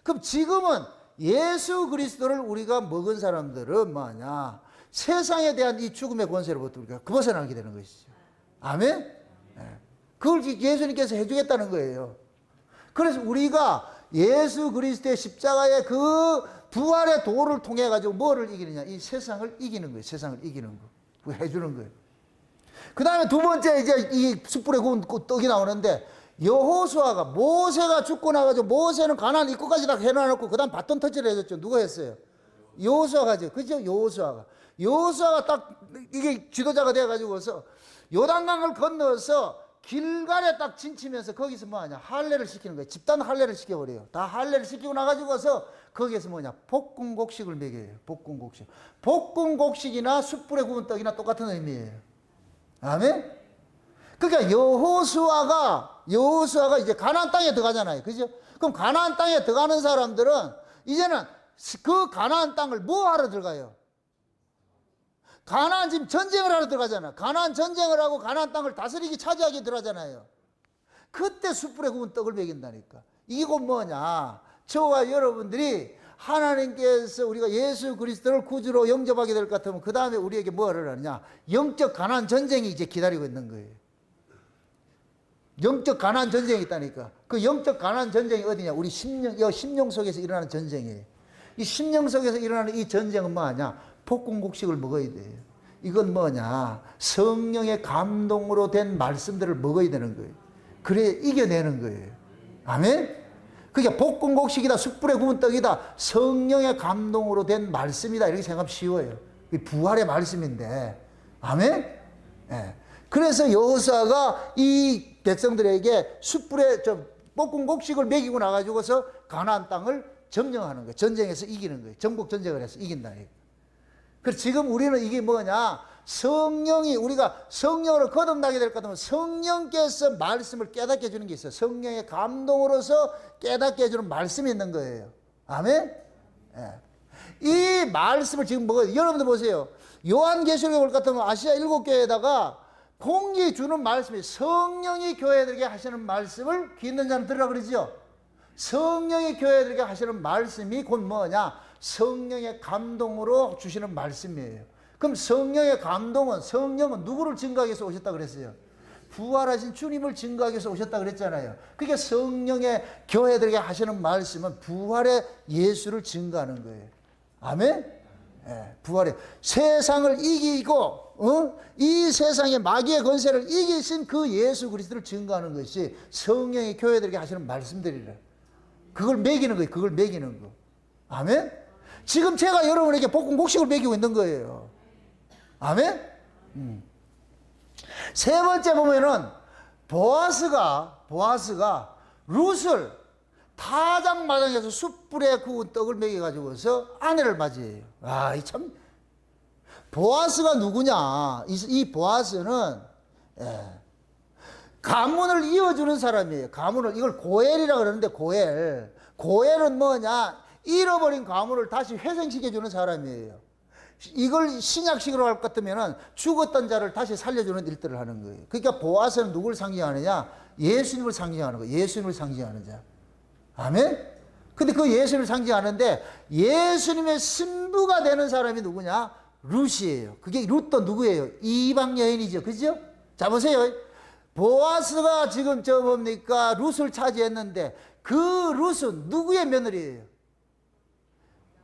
그럼 지금은 예수 그리스도를 우리가 먹은 사람들은 뭐하냐? 세상에 대한 이 죽음의 권세로부터 우리가 벗어나게 되는 것이죠. 아멘? 그걸 예수님께서 해주겠다는 거예요. 그래서 우리가 예수 그리스도의 십자가의 그 부활의 도를 통해 가지고 뭐를 이기느냐? 이 세상을 이기는 거예요. 세상을 이기는 거. 그거 해주는 거예요. 그 다음에 두 번째 이제 이 숯불에 구운 떡이 나오는데, 여호수아가 모세가 죽고 나가지고 모세는 가나안 입구까지 다 해놔놓고 그 다음 바톤 터치를 해줬죠. 누가 했어요? 여호수아가 하죠. 그죠? 여호수아가 딱 이게 지도자가 돼가지고서 요단강을 건너서 길갈에 딱 진치면서 거기서 뭐하냐? 할례를 시키는 거예요. 집단 할례를 시켜버려요. 다 할례를 시키고 나가지고서 거기에서 뭐냐? 볶음곡식을 먹여요. 볶음곡식. 볶음곡식이나 숯불에 구운 떡이나 똑같은 의미예요. 아멘? 그러니까 여호수아가 이제 가나안 땅에 들어가잖아요. 그죠? 그럼 가나안 땅에 들어가는 사람들은 이제는 그 가나안 땅을 뭐 하러 들어가요? 가나안 지금 전쟁을 하러 들어가잖아. 가나안 전쟁을 하고 가나안 땅을 다스리기 차지하기 들어가잖아요. 그때 숯불에 구운 떡을 먹인다니까. 이건 뭐냐? 저와 여러분들이 하나님께서 우리가 예수 그리스도를 구주로 영접하게 될 것 같으면 그 다음에 우리에게 뭐를 하느냐? 영적 가나안 전쟁이 이제 기다리고 있는 거예요. 영적 가나안 전쟁이 있다니까. 그 영적 가나안 전쟁이 어디냐? 우리 심령 속에서 일어나는 전쟁이에요. 이 심령 속에서 일어나는 이 전쟁은 뭐하냐? 볶음곡식을 먹어야 돼요. 이건 뭐냐? 성령의 감동으로 된 말씀들을 먹어야 되는 거예요. 그래 이겨내는 거예요. 아멘? 그게 볶음곡식이다, 숯불에 구운 떡이다, 성령의 감동으로 된 말씀이다, 이렇게 생각하면 쉬워요. 부활의 말씀인데. 아멘? 예. 그래서 여호수아가 이 백성들에게 숯불에 볶은 곡식을 먹이고 나가지고서 가나안 땅을 점령하는 거예요. 전쟁에서 이기는 거예요. 정복 전쟁을 해서 이긴다. 그래서 지금 우리는 이게 뭐냐? 성령이, 우리가 성령으로 거듭나게 될 것 같으면 성령께서 말씀을 깨닫게 해주는 게 있어요. 성령의 감동으로서 깨닫게 해주는 말씀이 있는 거예요. 아멘? 예. 이 말씀을 지금 여러분들 보세요. 요한계시록에 볼 것 같으면 아시아 7교회에다가 공기 주는 말씀이, 성령이 교회들에게 하시는 말씀을 귀 있는 자는 들으라 그러죠. 성령이 교회들에게 하시는 말씀이 곧 뭐냐? 성령의 감동으로 주시는 말씀이에요. 그럼 성령의 감동은, 성령은 누구를 증거하기 위해서 오셨다 그랬어요? 부활하신 주님을 증거하기 위해서 오셨다 그랬잖아요. 그러니까 성령의 교회들에게 하시는 말씀은 부활의 예수를 증거하는 거예요. 아멘? 예, 부활의 세상을 이기고 이 세상의 마귀의 권세를 이기신 그 예수 그리스도를 증거하는 것이 성령의 교회들에게 하시는 말씀들이래. 그걸 먹이는 거예요. 그걸 먹이는 거. 아멘? 지금 제가 여러분에게 볶은 곡식을 먹이고 있는 거예요. 아멘? 세 번째 보면은 보아스가 룻을 타작마당에서 숯불에 구운 떡을 먹여가지고서 아내를 맞이해요. 아, 이 참, 보아스가 누구냐? 이 보아스는, 가문을 이어주는 사람이에요. 가문을, 이걸 고엘이라고 그러는데, 고엘은 뭐냐? 잃어버린 가문을 다시 회생시켜주는 사람이에요. 이걸 신약식으로 할 것 같으면은 죽었던 자를 다시 살려주는 일들을 하는 거예요. 그러니까 보아스는 누구를 상징하느냐? 예수님을 상징하는 거예요. 예수님을 상징하는 자. 아멘? 근데 그 예수님을 상징하는데 예수님의 신부가 되는 사람이 누구냐? 룻이에요. 그게 룻도 누구예요? 이방 여인이죠. 그죠? 자, 보세요. 보아스가 지금 룻을 차지했는데 그 룻은 누구의 며느리예요?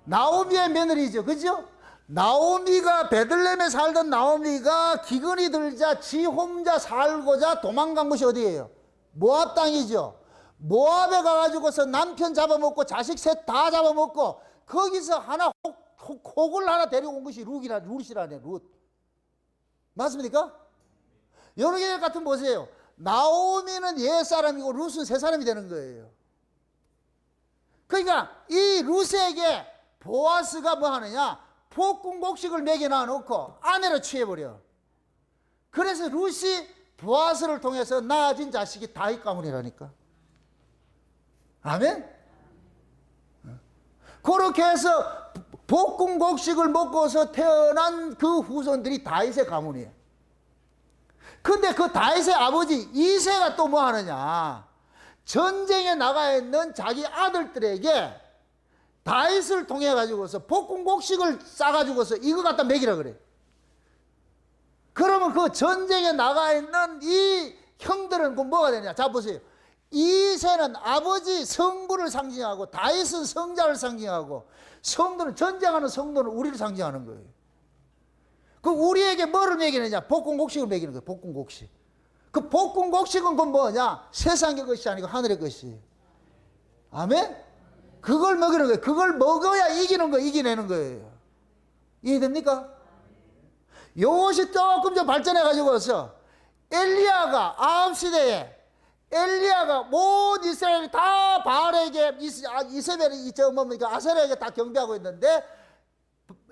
나오미의 며느리죠. 그죠? 나오미가, 베들레헴에 살던 나오미가 기근이 들자 지 혼자 살고자 도망간 곳이 어디예요? 모압 땅이죠. 모압에 가가지고서 남편 잡아먹고 자식 셋 다 잡아먹고 거기서 혹을 하나 데리고 온 것이 룻이라네. 룻. 맞습니까? 여러 개 같은 보세요. 나오미는 옛사람이고 룻은 새사람이 되는 거예요. 그러니까 이 룻에게 보아스가 뭐 하느냐? 볶은 곡식을 먹여놔 놓고 아내로 취해버려. 그래서 룻이 보아스를 통해서 낳아진 자식이 다윗 가문이라니까. 아멘? 그렇게 해서 볶은 곡식을 먹고서 태어난 그 후손들이 다윗의 가문이에요. 근데 그 다윗의 아버지 이새가 또 뭐 하느냐? 전쟁에 나가 있는 자기 아들들에게 다윗을 통해 가지고서 볶은 곡식을 싸가지고서 이거 갖다 먹이라 그래. 그러면 그 전쟁에 나가 있는 이 형들은 그 뭐가 되냐? 자, 보세요. 이새는 아버지 성부를 상징하고 다윗은 성자를 상징하고 성도는, 전쟁하는 성도는 우리를 상징하는 거예요. 그 우리에게 뭐를 먹이느냐? 볶은 곡식을 먹이는 거예요. 볶은 곡식. 그 볶은 곡식은 그 뭐냐? 세상의 것이 아니고 하늘의 것이에요. 아멘? 그걸 먹이는 거예요. 그걸 먹어야 이기는 거, 이기내는 거예요. 이해됩니까? 요것이 조금 더 발전해가지고서 엘리야가 아합시대에 엘리야가 온 이스라엘이 다 바알에게, 이세벨이 아세라에게 다 경배하고 있는데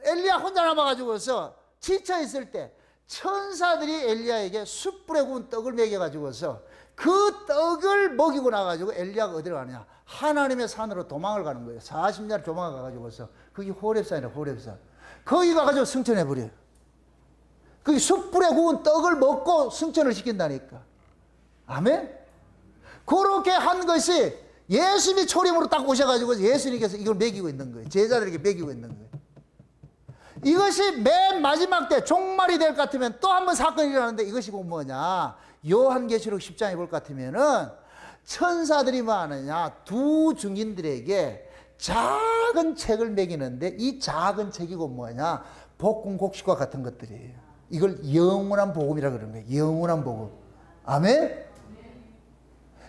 엘리야 혼자 남아가지고서 지쳐있을 때 천사들이 엘리야에게 숯불에 구운 떡을 먹여가지고서 그 떡을 먹이고 나가지고 엘리야가 어디로 가느냐? 하나님의 산으로 도망을 가는 거예요. 40년 도망을 가가지고서 그게 호렙산이라, 호렙산. 거기 가가지고 승천해버려요. 그게 숯불에 구운 떡을 먹고 승천을 시킨다니까. 아멘? 그렇게 한 것이 예수님이 초림으로 딱 오셔가지고 예수님께서 이걸 먹이고 있는 거예요. 제자들에게 먹이고 있는 거예요. 이것이 맨 마지막 때 종말이 될 것 같으면 또 한 번 사건이 일어나는데 이것이 뭐냐? 요한계시록 10장에 볼 것 같으면은 천사들이 뭐 하느냐? 두 증인들에게 작은 책을 먹이는데 이 작은 책이 뭐냐? 볶은 곡식과 같은 것들이에요. 이걸 영원한 복음이라고 그러는 거예요. 영원한 복음. 아멘?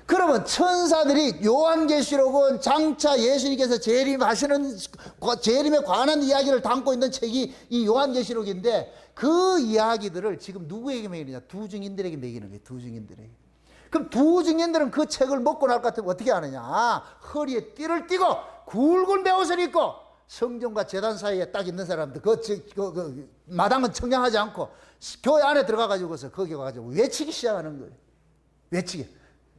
그러면 천사들이 요한계시록은 장차 예수님께서 재림에 관한 이야기를 담고 있는 책이 이 요한계시록인데 그 이야기들을 지금 누구에게 먹이느냐? 두 증인들에게 먹이는 거예요. 두 증인들에게. 그럼 두 증인들은 그 책을 먹고 날 것 같으면 어떻게 하느냐? 허리에 띠를 띠고 굵은 베옷을 입고 성전과 제단 사이에 딱 있는 사람들, 마당은 청량하지 않고 교회 안에 들어가가지고서 거기 가가지고 외치기 시작하는 거예요. 외치기.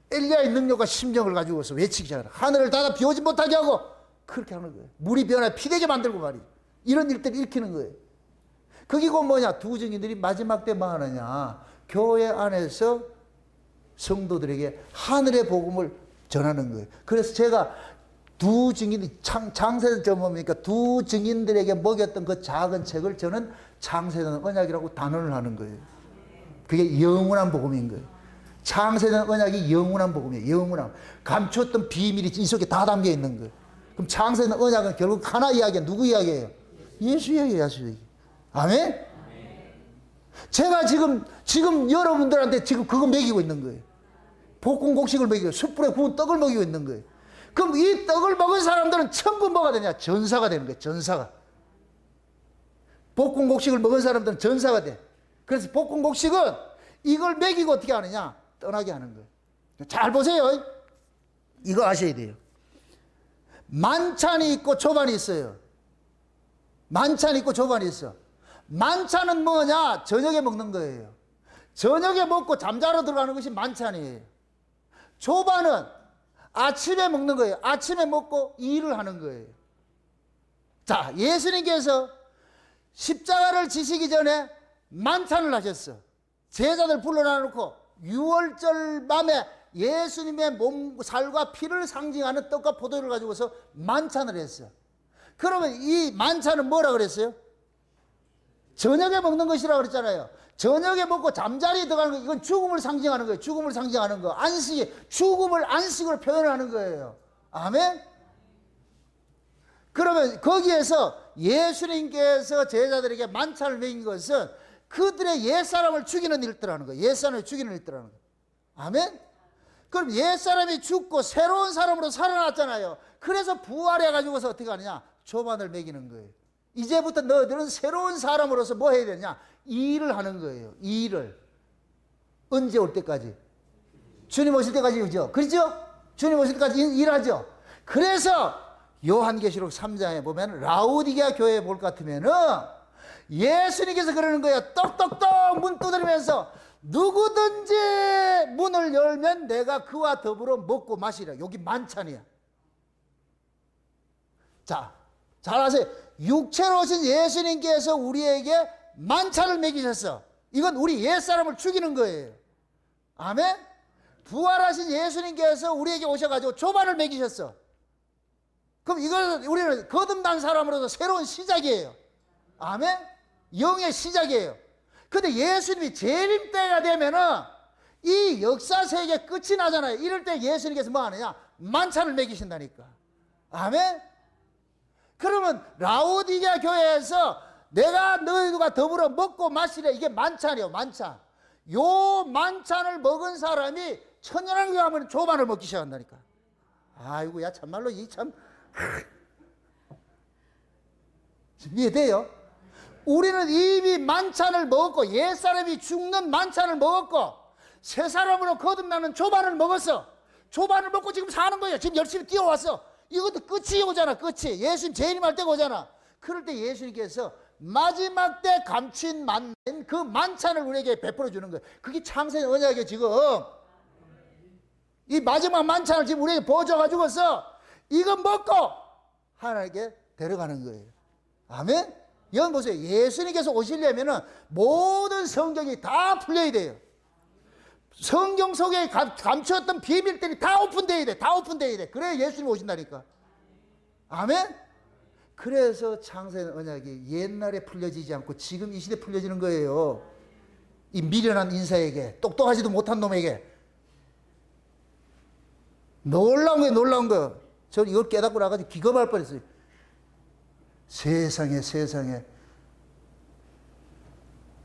엘리야의 능력과 심정을 가지고서 외치기 시작하는 거예요. 하늘을 닫아 비오지 못하게 하고 그렇게 하는 거예요. 물이 변해 피되게 만들고 말이에요. 이런 일들을 일으키는 거예요. 그게 곧 뭐냐? 두 증인들이 마지막 때 뭐 하느냐? 교회 안에서 성도들에게 하늘의 복음을 전하는 거예요. 그래서 제가 두 증인이 창세전 뭡니까? 두 증인들에게 먹였던 그 작은 책을 저는 창세전 언약이라고 단언을 하는 거예요. 그게 영원한 복음인 거예요. 창세전 언약이 영원한 복음이에요. 영원한. 감췄던 비밀이 이 속에 다 담겨 있는 거예요. 그럼 창세전 언약은 결국 하나 이야기야. 누구 이야기예요? 예수 이야기예요. 예수 이야기. 아멘? 제가 지금 여러분들한테 지금 그거 먹이고 있는 거예요. 볶음곡식을 먹이고 숯불에 구운 떡을 먹이고 있는 거예요. 그럼 이 떡을 먹은 사람들은 전부 뭐가 되냐? 전사가 되는 거예요. 전사가. 볶음곡식을 먹은 사람들은 전사가 돼. 그래서 볶음곡식은 이걸 먹이고 어떻게 하느냐? 떠나게 하는 거예요. 잘 보세요. 이거 아셔야 돼요. 만찬이 있고 조반이 있어요. 만찬이 있고 조반이 있어. 만찬은 뭐냐? 저녁에 먹는 거예요. 저녁에 먹고 잠자러 들어가는 것이 만찬이에요. 조반은 아침에 먹는 거예요. 아침에 먹고 일을 하는 거예요. 자, 예수님께서 십자가를 지시기 전에 만찬을 하셨어. 제자들 불러놔놓고 6월절 밤에 예수님의 몸, 살과 피를 상징하는 떡과 포도를 가지고서 만찬을 했어. 그러면 이 만찬은 뭐라 그랬어요? 저녁에 먹는 것이라고 그랬잖아요. 저녁에 먹고 잠자리에 들어가는 거, 이건 죽음을 상징하는 거예요. 죽음을 상징하는 거. 안식이, 죽음을 안식으로 표현하는 거예요. 아멘? 그러면 거기에서 예수님께서 제자들에게 만찬을 먹인 것은 그들의 옛사람을 죽이는 일들하는 거예요. 옛사람을 죽이는 일들하는 거예요. 아멘? 그럼 옛사람이 죽고 새로운 사람으로 살아났잖아요. 그래서 부활해가지고서 어떻게 하느냐? 조반을 먹이는 거예요. 이제부터 너희들은 새로운 사람으로서 뭐 해야 되냐? 일을 하는 거예요. 일을. 언제 올 때까지? 주님 오실 때까지, 그죠? 그렇죠? 주님 오실 때까지 일하죠? 그래서 요한계시록 3장에 보면 라우디게아 교회에 볼 것 같으면은 예수님께서 그러는 거예요. 똑똑똑 문 두드리면서 누구든지 문을 열면 내가 그와 더불어 먹고 마시라. 여기 만찬이야. 자, 잘 아세요. 육체로 오신 예수님께서 우리에게 만찬을 먹이셨어. 이건 우리 옛사람을 죽이는 거예요. 아멘? 부활하신 예수님께서 우리에게 오셔가지고 조반을 먹이셨어. 그럼 이걸 우리는 거듭난 사람으로서 새로운 시작이에요. 아멘? 영의 시작이에요. 근데 예수님이 재림 때가 되면은 이 역사 세계 끝이 나잖아요. 이럴 때 예수님께서 뭐 하느냐? 만찬을 먹이신다니까. 아멘? 그러면 라오디게아 교회에서 내가 너희들과 더불어 먹고 마시래. 이게 만찬이에요. 만찬. 요 만찬을 먹은 사람이 천년왕국에 가면 조반을 먹기 시작한다니까. 아이고 야 참말로 이 참 이해돼요? 우리는 이미 만찬을 먹었고 옛사람이 죽는 만찬을 먹었고 새 사람으로 거듭나는 조반을 먹었어. 조반을 먹고 지금 사는 거예요. 지금 열심히 뛰어왔어. 이것도 끝이 오잖아. 끝이. 예수님 재림할 때가 오잖아. 그럴 때 예수님께서 마지막 때 감춘 그 만찬을 우리에게 베풀어 주는 거예요. 그게 창세전 언약이에요. 지금 이 마지막 만찬을 지금 우리에게 보여줘가지고서 이거 먹고 하나님께 데려가는 거예요. 아멘? 여기 보세요. 예수님께서 오시려면은 모든 성경이 다 풀려야 돼요. 성경 속에 감추었던 비밀들이 다 오픈되어야 돼. 다 오픈되어야 돼. 그래야 예수님 오신다니까. 아멘? 그래서 창세전 언약이 옛날에 풀려지지 않고 지금 이 시대에 풀려지는 거예요. 이 미련한 인사에게, 똑똑하지도 못한 놈에게. 놀라운 거예요. 놀라운 거. 저는 이걸 깨닫고 나가지고 기겁할 뻔했어요. 세상에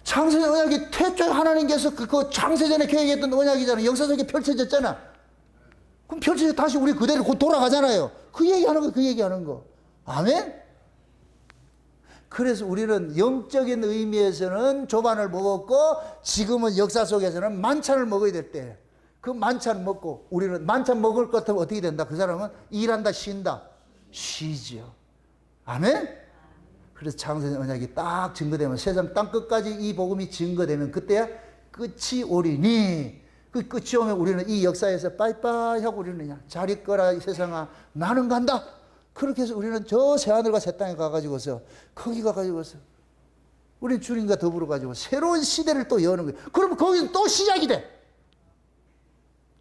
창세전 언약이 태초에 하나님께서 그 창세전에 계획했던 언약이잖아요. 역사 속에 펼쳐졌잖아. 그럼 펼쳐져 다시 우리 그대로 곧 돌아가잖아요. 그 얘기하는 거, 그 얘기하는 거. 아멘? 그래서 우리는 영적인 의미에서는 조반을 먹었고 지금은 역사 속에서는 만찬을 먹어야 될 때. 그 만찬 먹고 우리는 만찬 먹을 것 같으면 어떻게 된다? 그 사람은 일한다, 쉰다? 쉬지요. 아멘? 그래서 창세전 언약이 딱 증거되면 세상 땅 끝까지 이 복음이 증거되면 그때야 끝이 오리니, 그 끝이 오면 우리는 이 역사에서 빠이빠이 하고 우리는 그냥 잘 있거라 이 세상아 나는 간다. 그렇게 해서 우리는 저 새하늘과 새 땅에 가가지고서 거기 가가지고서 우리는 주님과 더불어 가지고 새로운 시대를 또 여는 거예요. 그러면 거기서 또 시작이 돼.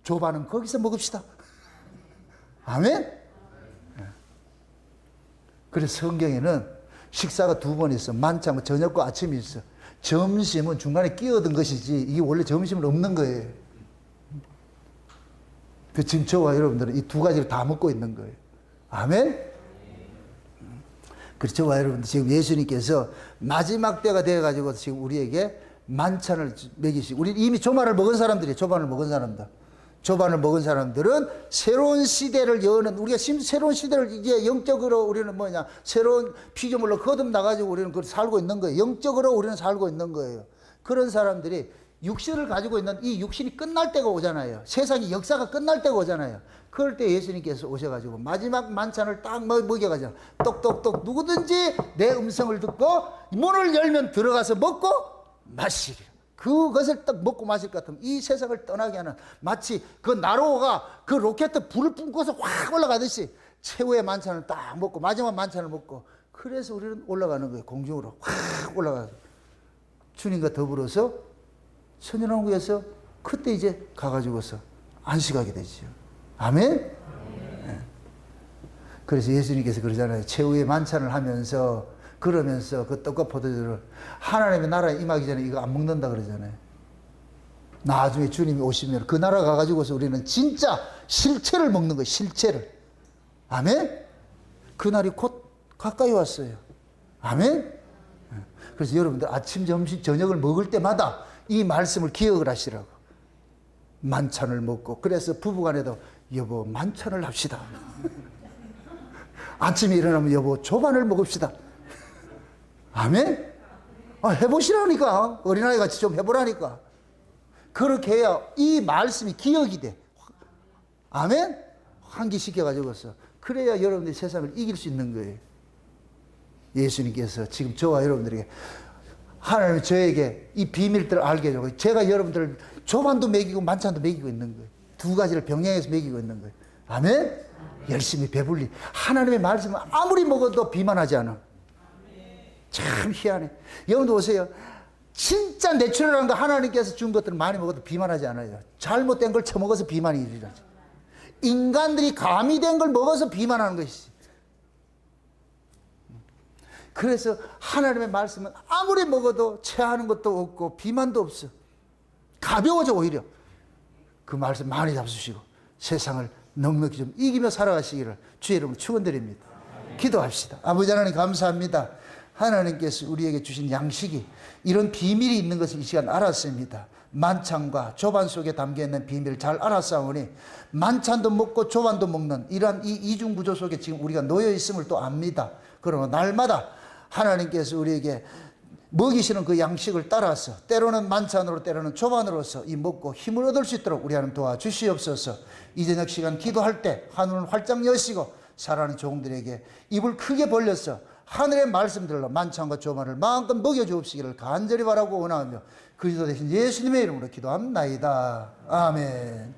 조반은 거기서 먹읍시다. 아멘? 그래서 성경에는 식사가 두 번 있어. 만찬, 저녁과 아침이 있어. 점심은 중간에 끼어든 것이지 이게 원래 점심은 없는 거예요. 그 지금 저와 여러분들은 이 두 가지를 다 먹고 있는 거예요. 아멘? 그래서 저와 여러분들 지금 예수님께서 마지막 때가 되어가지고 지금 우리에게 만찬을 먹이시고, 우리 이미 조반을 먹은 사람들이에요. 조반을 먹은 사람들. 조반을 먹은 사람들은 새로운 시대를 여는, 우리가 새로운 시대를 이제 영적으로 우리는 뭐냐, 새로운 피조물로 거듭나가지고 우리는 그걸 살고 있는 거예요. 영적으로 우리는 살고 있는 거예요. 그런 사람들이 육신을 가지고 있는 이 육신이 끝날 때가 오잖아요. 세상의 역사가 끝날 때가 오잖아요. 그럴 때 예수님께서 오셔가지고 마지막 만찬을 딱 먹여가지고 똑똑똑 누구든지 내 음성을 듣고 문을 열면 들어가서 먹고 마시리라. 그것을 딱 먹고 마실 것 같으면 이 세상을 떠나게 하는, 마치 그 나로가 그 로켓 불을 뿜고서 확 올라가듯이 최후의 만찬을 딱 먹고 마지막 만찬을 먹고, 그래서 우리는 올라가는 거예요. 공중으로 확 올라가서 주님과 더불어서 천연왕국에서 그때 이제 가가지고서 안식하게 되죠. 아멘? 네. 그래서 예수님께서 그러잖아요. 최후의 만찬을 하면서 그러면서 그 떡과 포도주를 하나님의 나라에 임하기 전에 이거 안 먹는다 그러잖아요. 나중에 주님이 오시면 그 나라 가가지고서 우리는 진짜 실체를 먹는 거예요. 실체를. 아멘? 그날이 곧 가까이 왔어요. 아멘? 그래서 여러분들 아침, 점심, 저녁을 먹을 때마다 이 말씀을 기억을 하시라고. 만찬을 먹고, 그래서 부부간에도 여보 만찬을 합시다. 아침에 일어나면 여보 조반을 먹읍시다. 아멘? 해보시라니까. 어린아이 같이 좀 해보라니까. 그렇게 해야 이 말씀이 기억이 돼. 아멘? 환기시켜가지고서. 그래야 여러분들이 세상을 이길 수 있는 거예요. 예수님께서 지금 저와 여러분들에게, 하나님 저에게 이 비밀들을 알게 해주고, 제가 여러분들을 조반도 먹이고 만찬도 먹이고 있는 거예요. 두 가지를 병행해서 먹이고 있는 거예요. 아멘? 열심히 배불리. 하나님의 말씀은 아무리 먹어도 비만하지 않아. 참 희한해. 여러분도 보세요. 진짜 내추럴한 거 하나님께서 준 것들을 많이 먹어도 비만하지 않아요. 잘못된 걸 처먹어서 비만이 일어나죠. 인간들이 가미된 걸 먹어서 비만하는 것이지. 그래서 하나님의 말씀은 아무리 먹어도 체하는 것도 없고 비만도 없어. 가벼워져 오히려. 그 말씀 많이 잡수시고 세상을 넉넉히 좀 이기며 살아가시기를 주의 이름으로 축원드립니다. 기도합시다. 아버지 하나님 감사합니다. 하나님께서 우리에게 주신 양식이 이런 비밀이 있는 것을 이 시간 알았습니다. 만찬과 조반 속에 담겨있는 비밀을 잘 알았사오니 만찬도 먹고 조반도 먹는 이러한 이 이중구조 속에 지금 우리가 놓여 있음을 또 압니다. 그러면 날마다 하나님께서 우리에게 먹이시는 그 양식을 따라서 때로는 만찬으로 때로는 조반으로서 이 먹고 힘을 얻을 수 있도록 우리 하나님 도와주시옵소서. 이 저녁 시간 기도할 때 하늘을 활짝 여시고 사랑하는 종들에게 입을 크게 벌려서 하늘의 말씀들로 만찬과 조반을 마음껏 먹여주옵시기를 간절히 바라고 원하며 그리스도 대신 예수님의 이름으로 기도합나이다. 아멘.